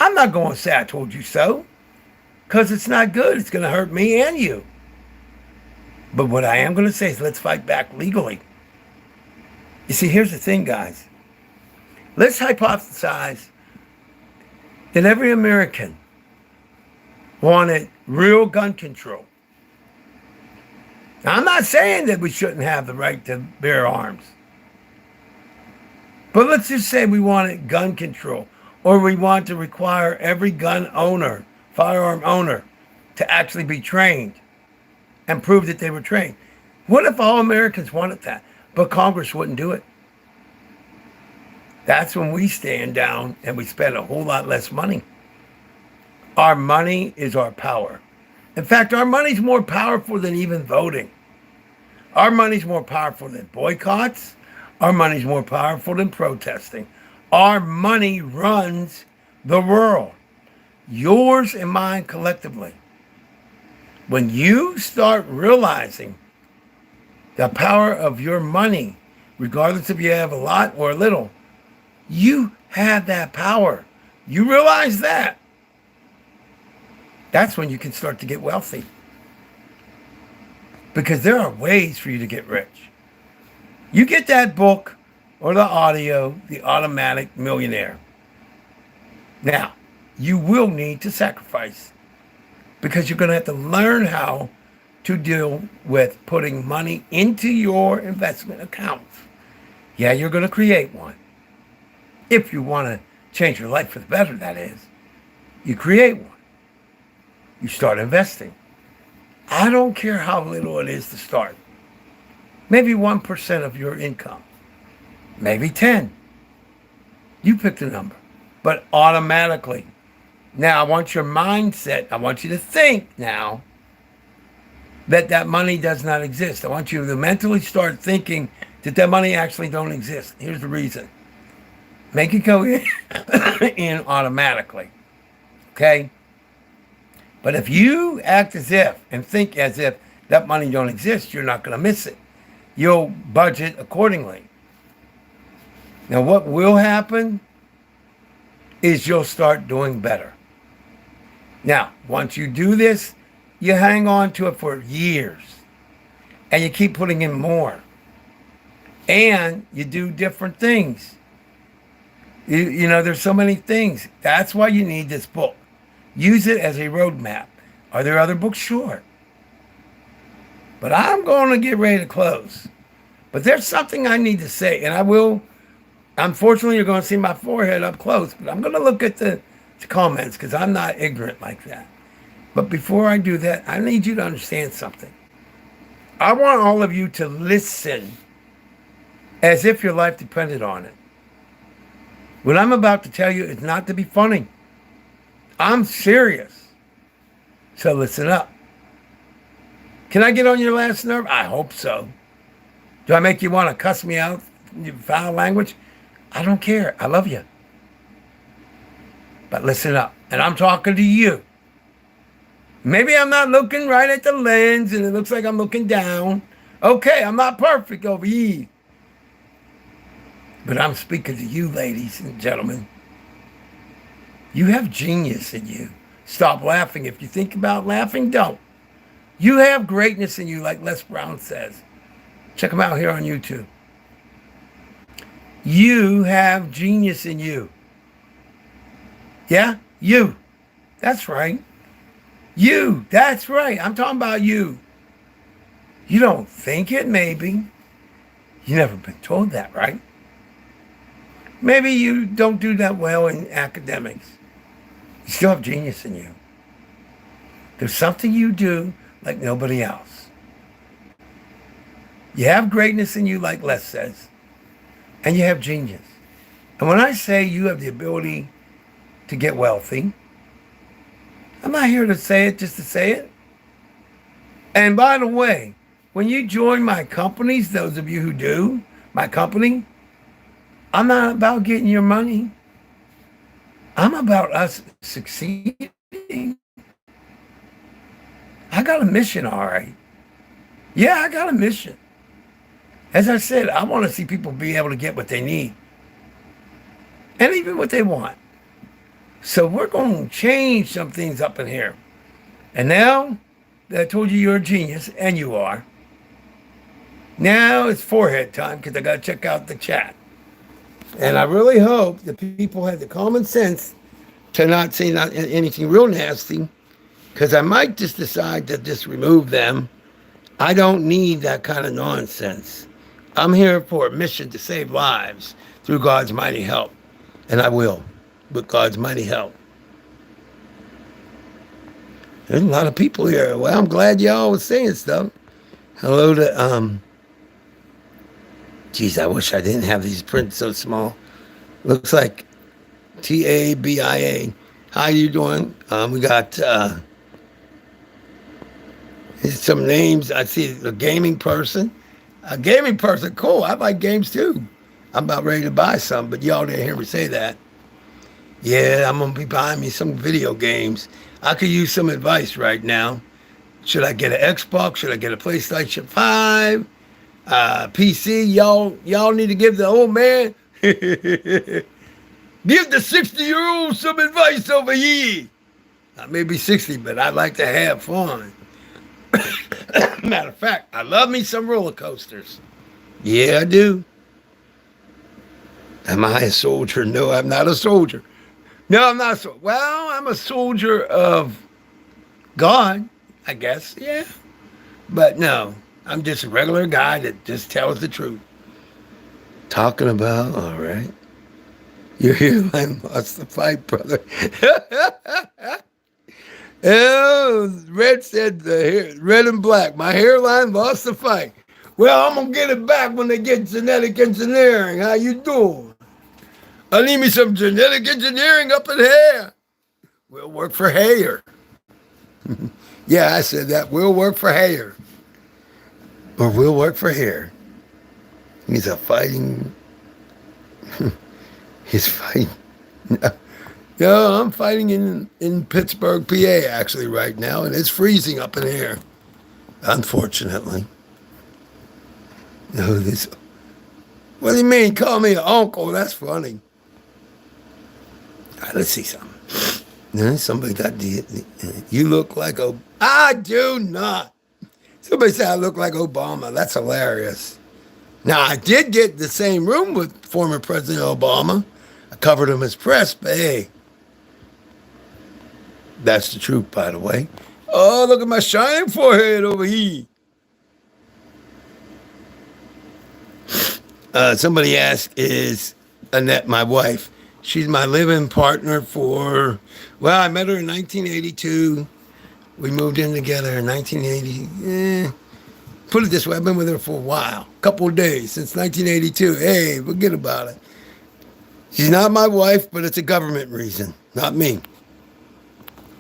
I'm not going to say I told you so, because it's not good. It's going to hurt me and you. But what I am going to say is let's fight back legally. You see, here's the thing, guys. Let's hypothesize that every American wanted real gun control. Now, I'm not saying that we shouldn't have the right to bear arms. But let's just say we wanted gun control, or we want to require every gun owner, firearm owner, to actually be trained and prove that they were trained. What if all Americans wanted that, but Congress wouldn't do it? That's when we stand down and we spend a whole lot less money. Our money is our power. In fact, our money's more powerful than even voting. Our money's more powerful than boycotts. Our money's more powerful than protesting. Our money runs the world. Yours and mine collectively. When you start realizing the power of your money, regardless if you have a lot or a little, you have that power. You realize that. That's when you can start to get wealthy. Because there are ways for you to get rich. You get that book or the audio, The Automatic Millionaire. Now, you will need to sacrifice because you're going to have to learn how to deal with putting money into your investment accounts. Yeah, you're going to create one. If you want to change your life for the better, that is. You create one. You start investing. I don't care how little it is to start. Maybe 1% of your income. Maybe 10. You pick the number. But automatically. Now, I want your mindset. I want you to think now that money does not exist. I want you to mentally start thinking that money actually don't exist. Here's the reason. Make it go in automatically. Okay? But if you act as if and think as if that money don't exist, you're not going to miss it. You'll budget accordingly. Now, what will happen is you'll start doing better. Now, once you do this, you hang on to it for years. And you keep putting in more. And you do different things. You know, there's so many things. That's why you need this book. Use it as a roadmap. Are there other books? Sure. But I'm going to get ready to close. But there's something I need to say, and I will. Unfortunately, you're going to see my forehead up close, but I'm going to look at the comments because I'm not ignorant like that. But before I do that, I need you to understand something. I want all of you to listen as if your life depended on it. What I'm about to tell you is not to be funny. I'm serious. So listen up. Can I get on your last nerve? I hope so. Do I make you want to cuss me out in foul language? I don't care. I love you. But listen up. And I'm talking to you. Maybe I'm not looking right at the lens and it looks like I'm looking down. Okay, I'm not perfect over here. But I'm speaking to you, ladies and gentlemen. You have genius in you. Stop laughing. If you think about laughing, don't. You have greatness in you, like Les Brown says. Check him out here on YouTube. You have genius in you. Yeah? You. That's right. You. That's right. I'm talking about you. You don't think it, maybe. You never been told that, right? Maybe you don't do that well in academics. You still have genius in you. There's something you do like nobody else. You have greatness in you, like Les says, and you have genius. And when I say you have the ability to get wealthy, I'm not here to say it just to say it. And by the way, when you join my companies, those of you who do, my company, I'm not about getting your money. I'm about us succeeding. I got a mission, all right. Yeah, I got a mission. As I said, I want to see people be able to get what they need and even what they want. So we're going to change some things up in here. And now that I told you you're a genius, and you are, now it's forehead time because I got to check out the chat. And I really hope that people have the common sense to not say anything real nasty, because I might just decide to just remove them. I don't need that kind of nonsense. I'm here for a mission to save lives through God's mighty help. And I will, with God's mighty help. There's a lot of people here. Well, I'm glad y'all was saying stuff. Hello to, geez, I wish I didn't have these prints so small. Looks like TABIA. How you doing? We got some names. I see a gaming person. A gaming person, cool. I like games too. I'm about ready to buy some, but y'all didn't hear me say that. Yeah, I'm going to be buying me some video games. I could use some advice right now. Should I get an Xbox? Should I get a PlayStation 5? PC? Y'all need to give the old man, give the 60-year-old some advice over here. I may be 60, but I like to have fun. Matter of fact, I love me some roller coasters. Yeah, I do. Am I a soldier? No, I'm not a soldier. No, I'm not a soldier. Well, I'm a soldier of God, I guess. Yeah. But no, I'm just a regular guy that just tells the truth. Talking about, all right. Your hairline lost the fight, brother. Oh, Red said red and black. My hairline lost the fight. Well, I'm going to get it back when they get genetic engineering. How you doing? I need me some genetic engineering up in here. We'll work for hair. Yeah, I said that. We'll work for hair. Or we'll work for hair. He's a fighting. He's fighting. No, I'm fighting in Pittsburgh, PA, actually, right now, and it's freezing up in here. Unfortunately. No, this. What do you mean? Call me an uncle? That's funny. All right, let's see something. No, somebody got you look like I do not. Somebody said I look like Obama. That's hilarious. Now, I did get the same room with former President Obama. I covered him as press, but hey, that's the truth, by the way. Oh, look at my shining forehead over here. Somebody asked, is Annette my wife? She's my living partner I met her in 1982. We moved in together in 1980. Put it this way, I've been with her for a while, a couple of days, since 1982. Hey, forget about it. She's not my wife, but it's a government reason, not me.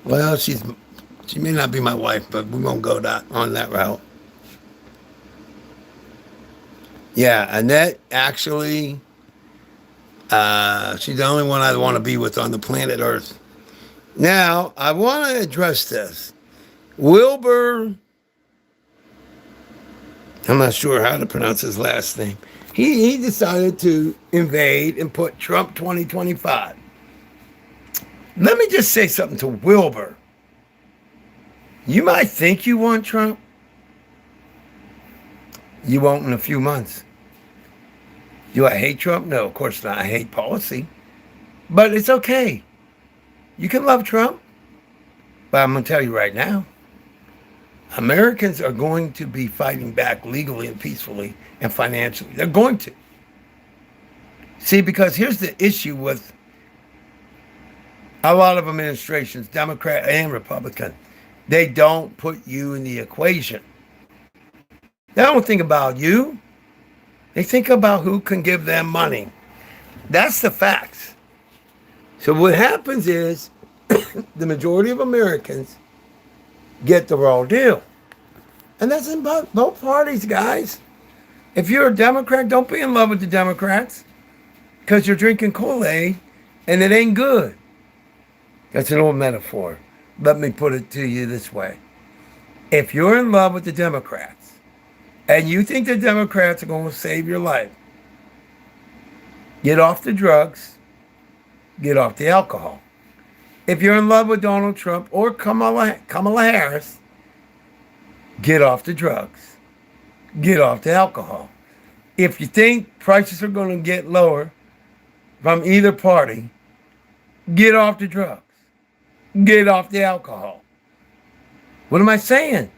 Well, she may not be my wife, but we won't go on that route. Yeah, Annette, actually, she's the only one I want to be with on the planet Earth. Now, I want to address this. Wilbur, I'm not sure how to pronounce his last name. He decided to invade and put Trump 2025. Let me just say something to Wilbur. You might think you want Trump. You won't in a few months. Do I hate Trump? No, of course not. I hate policy. But it's okay. You can love Trump. But I'm going to tell you right now, Americans are going to be fighting back legally and peacefully and financially. They're going to. See, because here's the issue with a lot of administrations, Democrat and Republican. They don't put you in the equation. They don't think about you. They think about who can give them money. That's the facts. So what happens is the majority of Americans get the raw deal. And that's in both parties, guys. If you're a Democrat, don't be in love with the Democrats because you're drinking Kool-Aid and it ain't good. That's an old metaphor. Let me put it to you this way. If you're in love with the Democrats and you think the Democrats are going to save your life, get off the drugs, get off the alcohol. If you're in love with Donald Trump or Kamala Harris, get off the drugs, get off the alcohol. If you think prices are going to get lower from either party, get off the drugs, get off the alcohol. What am I saying?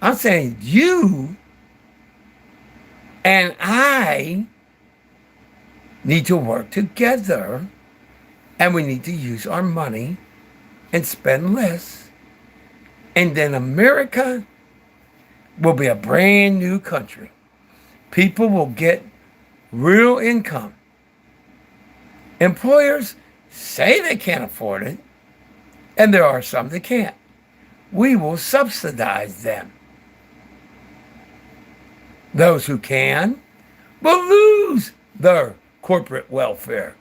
I'm saying you and I need to work together, and we need to use our money and spend less. And then America will be a brand new country. People will get real income. Employers say they can't afford it, and there are some that can't. We will subsidize them. Those who can will lose their corporate welfare.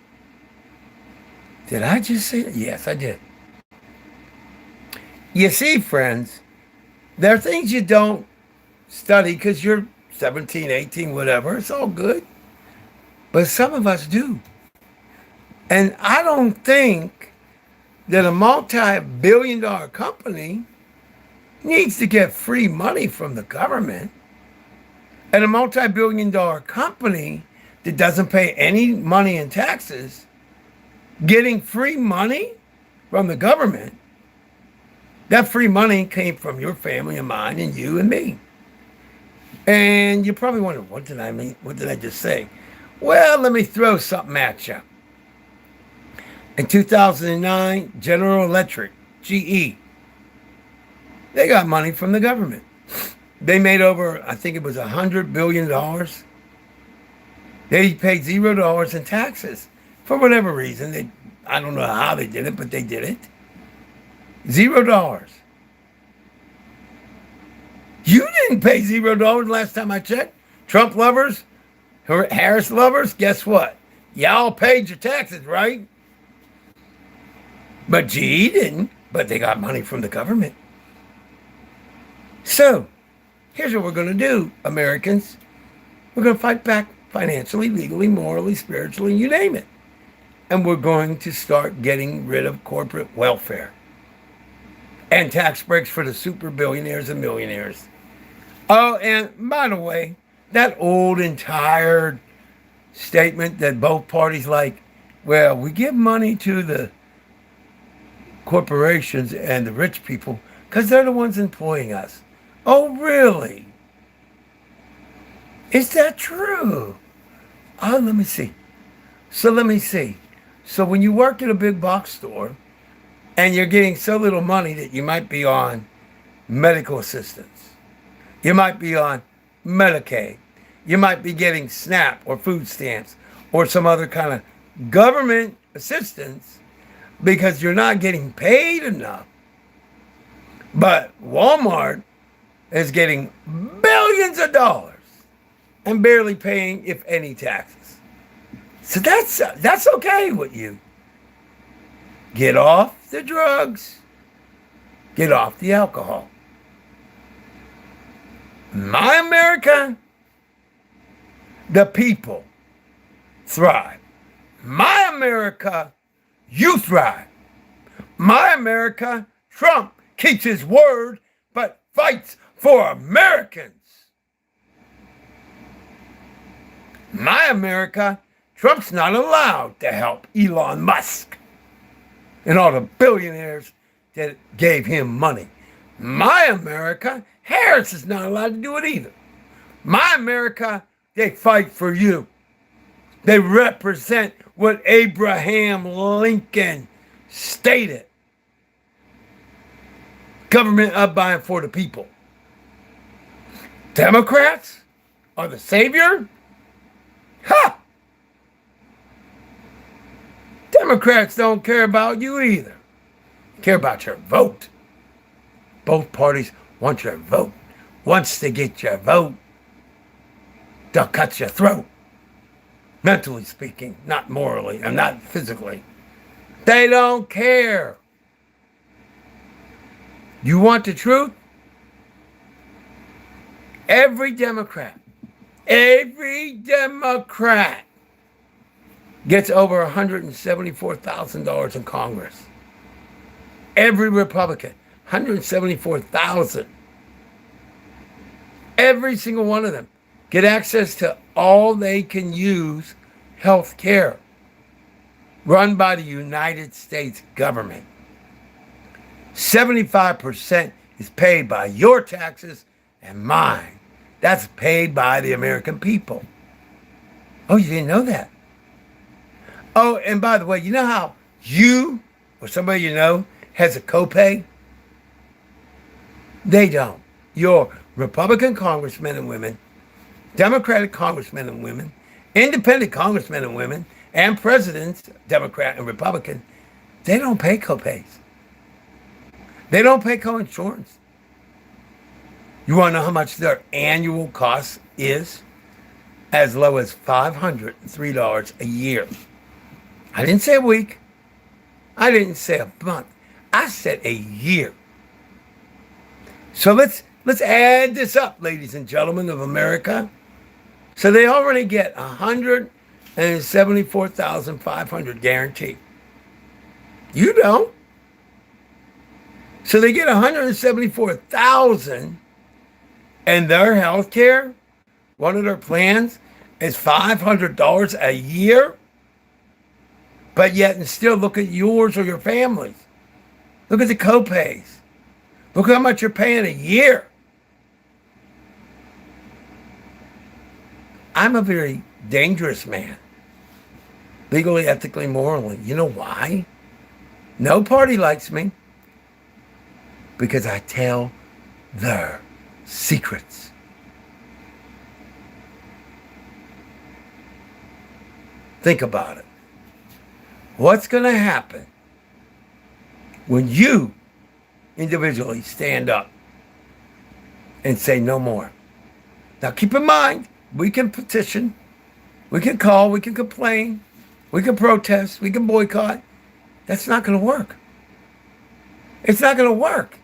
Did I just say that? Yes, I did. You see, friends, there are things you don't study because you're 17, 18, whatever. It's all good. But some of us do. And I don't think that a multi-billion-dollar company needs to get free money from the government. And a multi-billion-dollar company that doesn't pay any money in taxes, getting free money from the government, that free money came from your family and mine and you and me. And you probably wonder, what did I mean? What did I just say? Well, let me throw something at you. In 2009, General Electric, GE, they got money from the government. They made over, I think it was $100 billion. They paid $0 in taxes for whatever reason. I don't know how they did it, but they did it. $0. You didn't pay $0 last time I checked. Trump lovers, Harris lovers, guess what? Y'all paid your taxes, right? But GE didn't, but they got money from the government. So, here's what we're going to do, Americans. We're going to fight back financially, legally, morally, spiritually, you name it. And we're going to start getting rid of corporate welfare and tax breaks for the super billionaires and millionaires. Oh, and by the way, that old and tired statement that both parties like, well, we give money to the corporations and the rich people because they're the ones employing us. Oh, really? Is that true? Oh, let me see. So when you work at a big box store and you're getting so little money that you might be on medical assistance, you might be on Medicaid, you might be getting SNAP or food stamps or some other kind of government assistance because you're not getting paid enough. But Walmart is getting billions of dollars and barely paying, if any, taxes. So that's okay with you. Get off the drugs. get off the alcohol. My America, the people thrive. My America, you thrive. My America, Trump keeps his word, but fights for Americans. My America, Trump's not allowed to help Elon Musk and all the billionaires that gave him money. My America, Harris is not allowed to do it either. My America, they fight for you. They represent what Abraham Lincoln stated. Government of, by, and for the people. Democrats are the savior? Ha! Democrats don't care about you either. They care about your vote. Both parties want your vote. Once they get your vote, they'll cut your throat. Mentally speaking, not morally, and not physically. They don't care. You want the truth? Every Democrat gets over $174,000 in Congress. Every Republican, $174,000. Every single one of them get access to all they can use health care run by the United States government. 75% is paid by your taxes and mine. That's paid by the American people. Oh, you didn't know that? Oh, and by the way, you know how you or somebody you know has a copay? They don't. Your Republican congressmen and women, Democratic congressmen and women, independent congressmen and women, and presidents, Democrat and Republican, they don't pay copays. They don't pay co-insurance. You want to know how much their annual cost is? As low as $503 a year. I didn't say a week. I didn't say a month. I said a year. So let's add this up, ladies and gentlemen of America. So they already get $174,500 guaranteed. You don't. So they get $174,000, and their health care, one of their plans, is $500 a year. But yet, and still look at yours or your family's. Look at the copays. Look how much you're paying a year. I'm a very dangerous man. Legally, ethically, morally. You know why? No party likes me. Because I tell their secrets. Think about it. What's going to happen when you individually stand up and say no more? Now keep in mind, we can petition, we can call, we can complain, we can protest, we can boycott. That's not going to work. It's not going to work.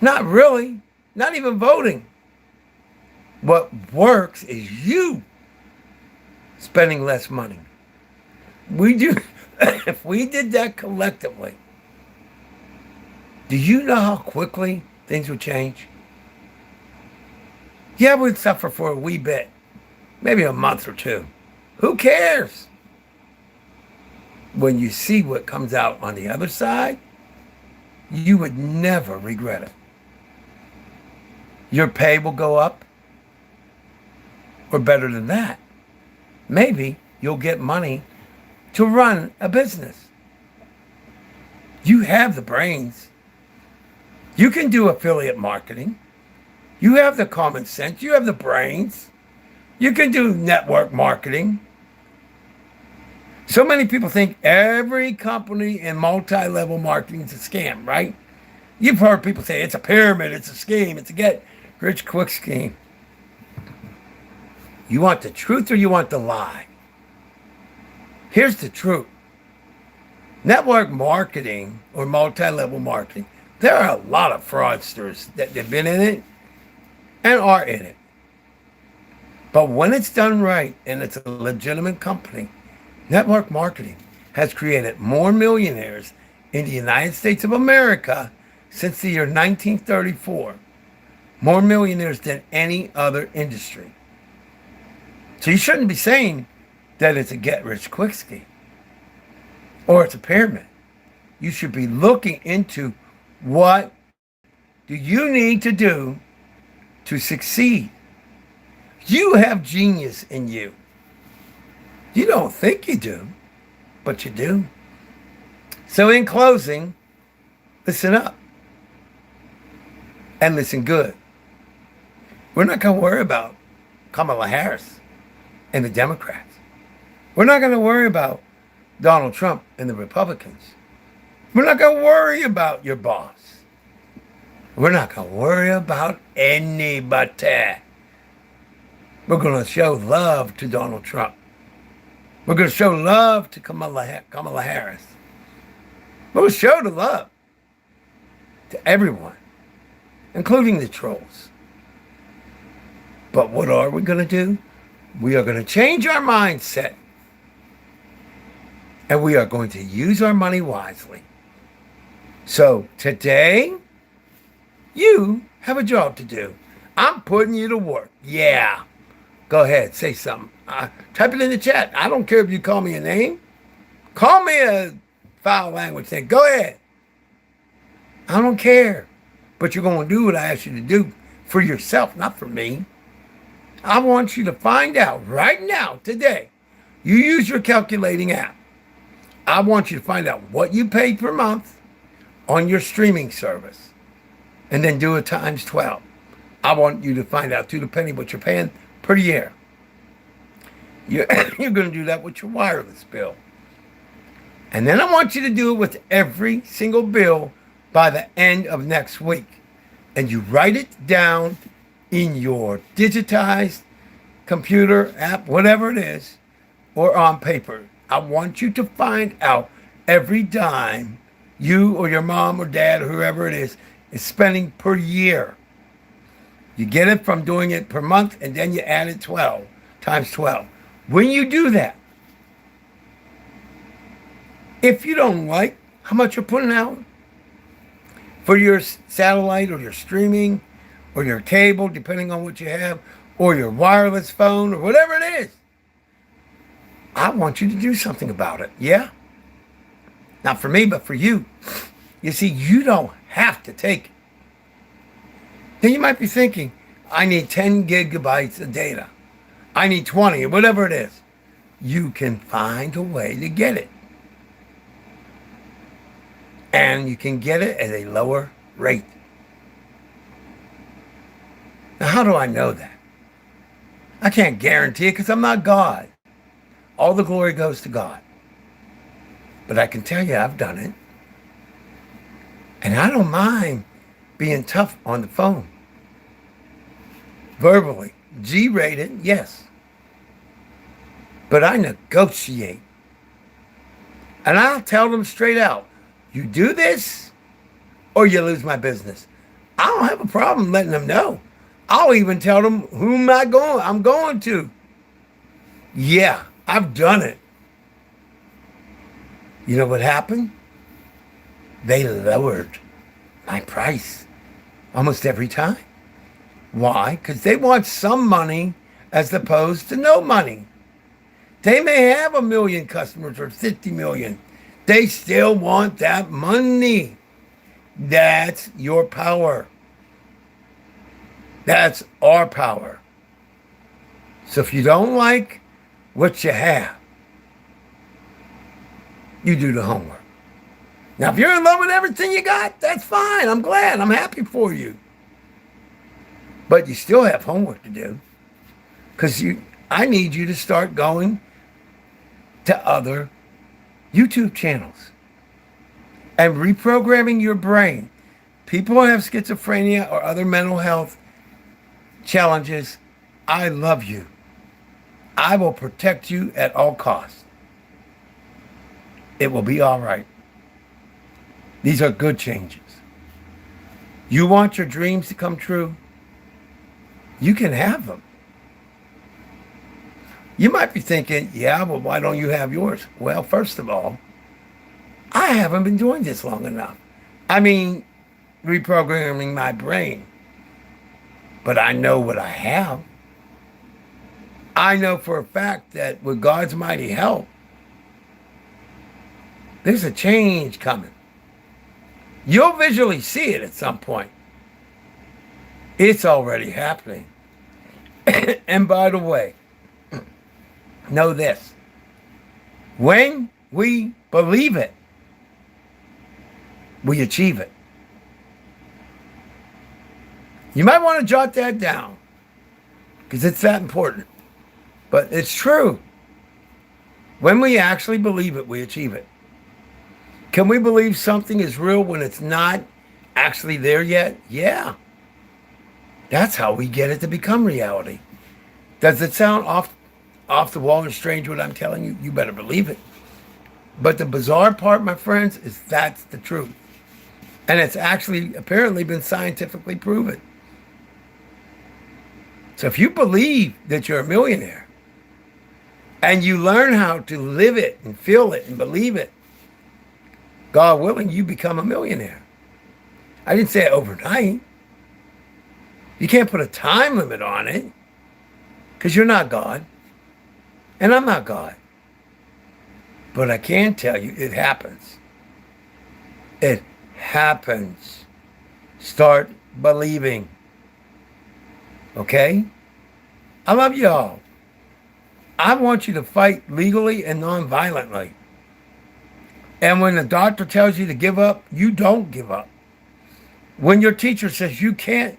Not really. Not even voting. What works is you spending less money. If we did that collectively, do you know how quickly things would change? Yeah, we'd suffer for a wee bit. Maybe a month or two. Who cares? When you see what comes out on the other side, you would never regret it. Your pay will go up. Or better than that, maybe you'll get money to run a business. You have the brains. You can do affiliate marketing. You have the common sense. You have the brains. You can do network marketing. So many people think every company in multi-level marketing is a scam, right? You've heard people say it's a pyramid, it's a scheme, it's a get-rich-quick scheme. You want the truth or you want the lie? Here's the truth. Network marketing or multi-level marketing, There are a lot of fraudsters that have been in it and are in it. But when it's done right and it's a legitimate company, network marketing has created more millionaires in the United States of America since the year 1934. More millionaires than any other industry. So you shouldn't be saying that it's a get-rich-quick scheme or it's a pyramid. You should be looking into what do you need to do to succeed. You have genius in you. You don't think you do, but you do. So in closing, listen up and listen good. We're not going to worry about Kamala Harris and the Democrats. We're not going to worry about Donald Trump and the Republicans. We're not going to worry about your boss. We're not going to worry about anybody. We're going to show love to Donald Trump. We're going to show love to Kamala Harris. We'll show the love to everyone, including the trolls. But what are we going to do? We are going to change our mindset. And we are going to use our money wisely. So today, you have a job to do. I'm putting you to work. Yeah. Go ahead, say something. Type it in the chat. I don't care if you call me a name. Call me a foul language thing. Go ahead. I don't care. But you're going to do what I asked you to do for yourself, not for me. I want you to find out right now, today. You use your calculating app. I want you to find out what you pay per month on your streaming service. And then do it times 12. I want you to find out to the penny what you're paying per year. You're going to do that with your wireless bill. And then I want you to do it with every single bill by the end of next week. And you write it down in your digitized computer app, whatever it is, or on paper. I want you to find out every dime you or your mom or dad or whoever it is spending per year. You get it from doing it per month, and then you add it 12 times 12. When you do that, if you don't like how much you're putting out for your satellite or your streaming or your cable, depending on what you have, or your wireless phone or whatever it is, I want you to do something about it. Yeah? Not for me, but for you. You see, you don't have to take it. Then you might be thinking, I need 10 gigabytes of data. I need 20, or whatever it is. You can find a way to get it. And you can get it at a lower rate. Now, how do I know that? I can't guarantee it because I'm not God. All the glory goes to God. But I can tell you I've done it. And I don't mind being tough on the phone. Verbally. G-rated, yes. But I negotiate. And I'll tell them straight out, you do this or you lose my business. I don't have a problem letting them know. I'll even tell them who am I going. I'm going to. Yeah, I've done it. You know what happened? They lowered my price almost every time. Why? Because they want some money as opposed to no money. They may have 1 million customers or 50 million. They still want that money. That's your power. That's our power. So if you don't like what you have, you do the homework. Now, if you're in love with everything you got, that's fine. I'm glad. I'm happy for you. But you still have homework to do. Because I need you to start going to other YouTube channels and reprogramming your brain. People who have schizophrenia or other mental health challenges, I love you. I will protect you at all costs. It will be all right. These are good changes. You want your dreams to come true? You can have them. You might be thinking, yeah, but why don't you have yours? Well, first of all, I haven't been doing this long enough. I mean, reprogramming my brain. But I know what I have. I know for a fact that with God's mighty help, there's a change coming. You'll visually see it at some point. It's already happening. And by the way, know this. When we believe it, we achieve it. You might want to jot that down because it's that important. But it's true. When we actually believe it, we achieve it. Can we believe something is real when it's not actually there yet? Yeah. That's how we get it to become reality. Does it sound off the wall and strange what I'm telling you? You better believe it. But the bizarre part, my friends, is that's the truth. And it's actually apparently been scientifically proven. So if you believe that you're a millionaire and you learn how to live it and feel it and believe it, God willing, you become a millionaire. I didn't say it overnight. You can't put a time limit on it because you're not God and I'm not God. But I can tell you it happens. It happens. Start believing. Okay? I love y'all. I want you to fight legally and non-violently. And when the doctor tells you to give up, you don't give up. When your teacher says you can't,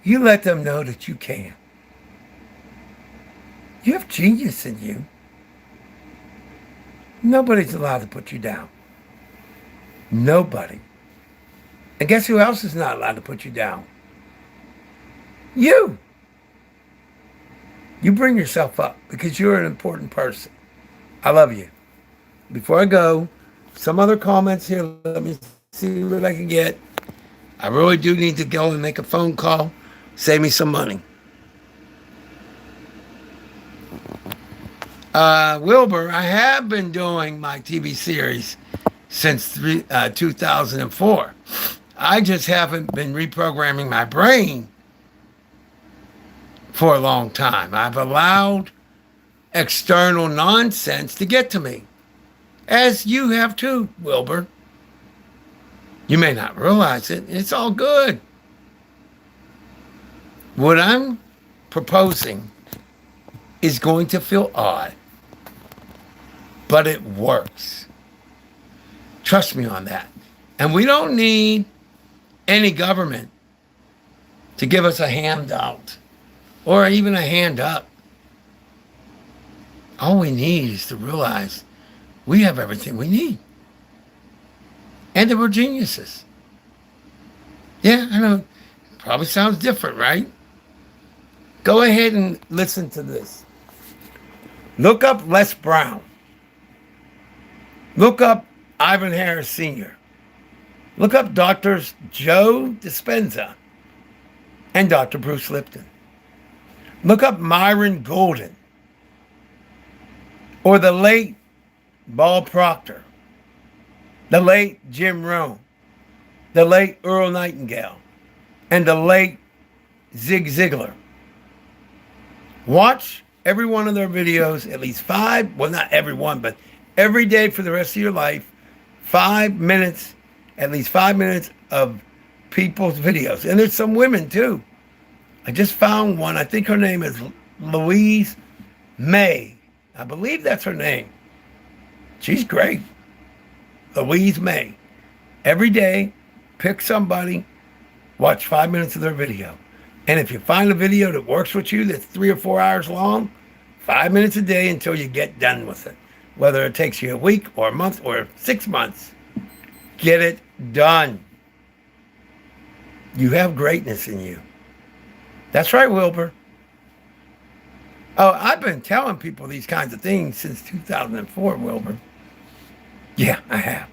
you let them know that you can. You have genius in you. Nobody's allowed to put you down. Nobody. And guess who else is not allowed to put you down? You. You bring yourself up because you're an important person. I love you. Before I go, some other comments here. Let me see what I can get. I really do need to go and make a phone call. Save me some money. Wilbur, I have been doing my TV series since 2004. I just haven't been reprogramming my brain for a long time. I've allowed external nonsense to get to me, as you have too, Wilbur. You may not realize it. It's all good. What I'm proposing is going to feel odd, but it works. Trust me on that. And we don't need any government to give us a handout or even a hand up. All we need is to realize we have everything we need. And that we're geniuses. Yeah, I know. Probably sounds different, right? Go ahead and listen to this. Look up Les Brown. Look up Ivan Harris Sr. Look up Doctors Joe Dispenza and Dr. Bruce Lipton. Look up Myron Golden or the late Ball Proctor, the late Jim Rohn, the late Earl Nightingale, and the late Zig Ziglar. Watch every one of their videos, at least 5, well, not every one, but every day for the rest of your life, 5 minutes, at least 5 minutes of people's videos. And there's some women too. I just found one. I think her name is Louise May. I believe that's her name. She's great. Louise May. Every day, pick somebody, watch 5 minutes of their video. And if you find a video that works with you that's 3 or 4 hours long, 5 minutes a day until you get done with it. Whether it takes you a week or a month or 6 months, get it done. You have greatness in you. That's right, Wilbur. Oh, I've been telling people these kinds of things since 2004, Wilbur. Yeah, I have.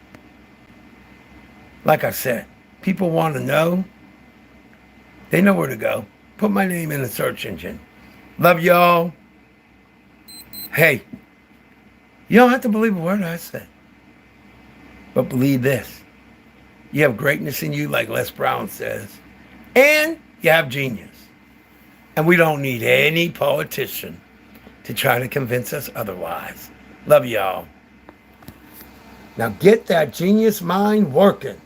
Like I said, people want to know They know where to go. Put my name in the search engine. Love y'all. Hey, you don't have to believe a word I say. But believe this. You have greatness in you, like Les Brown says. And you have genius. And we don't need any politician to try to convince us otherwise. Love y'all. Now get that genius mind working.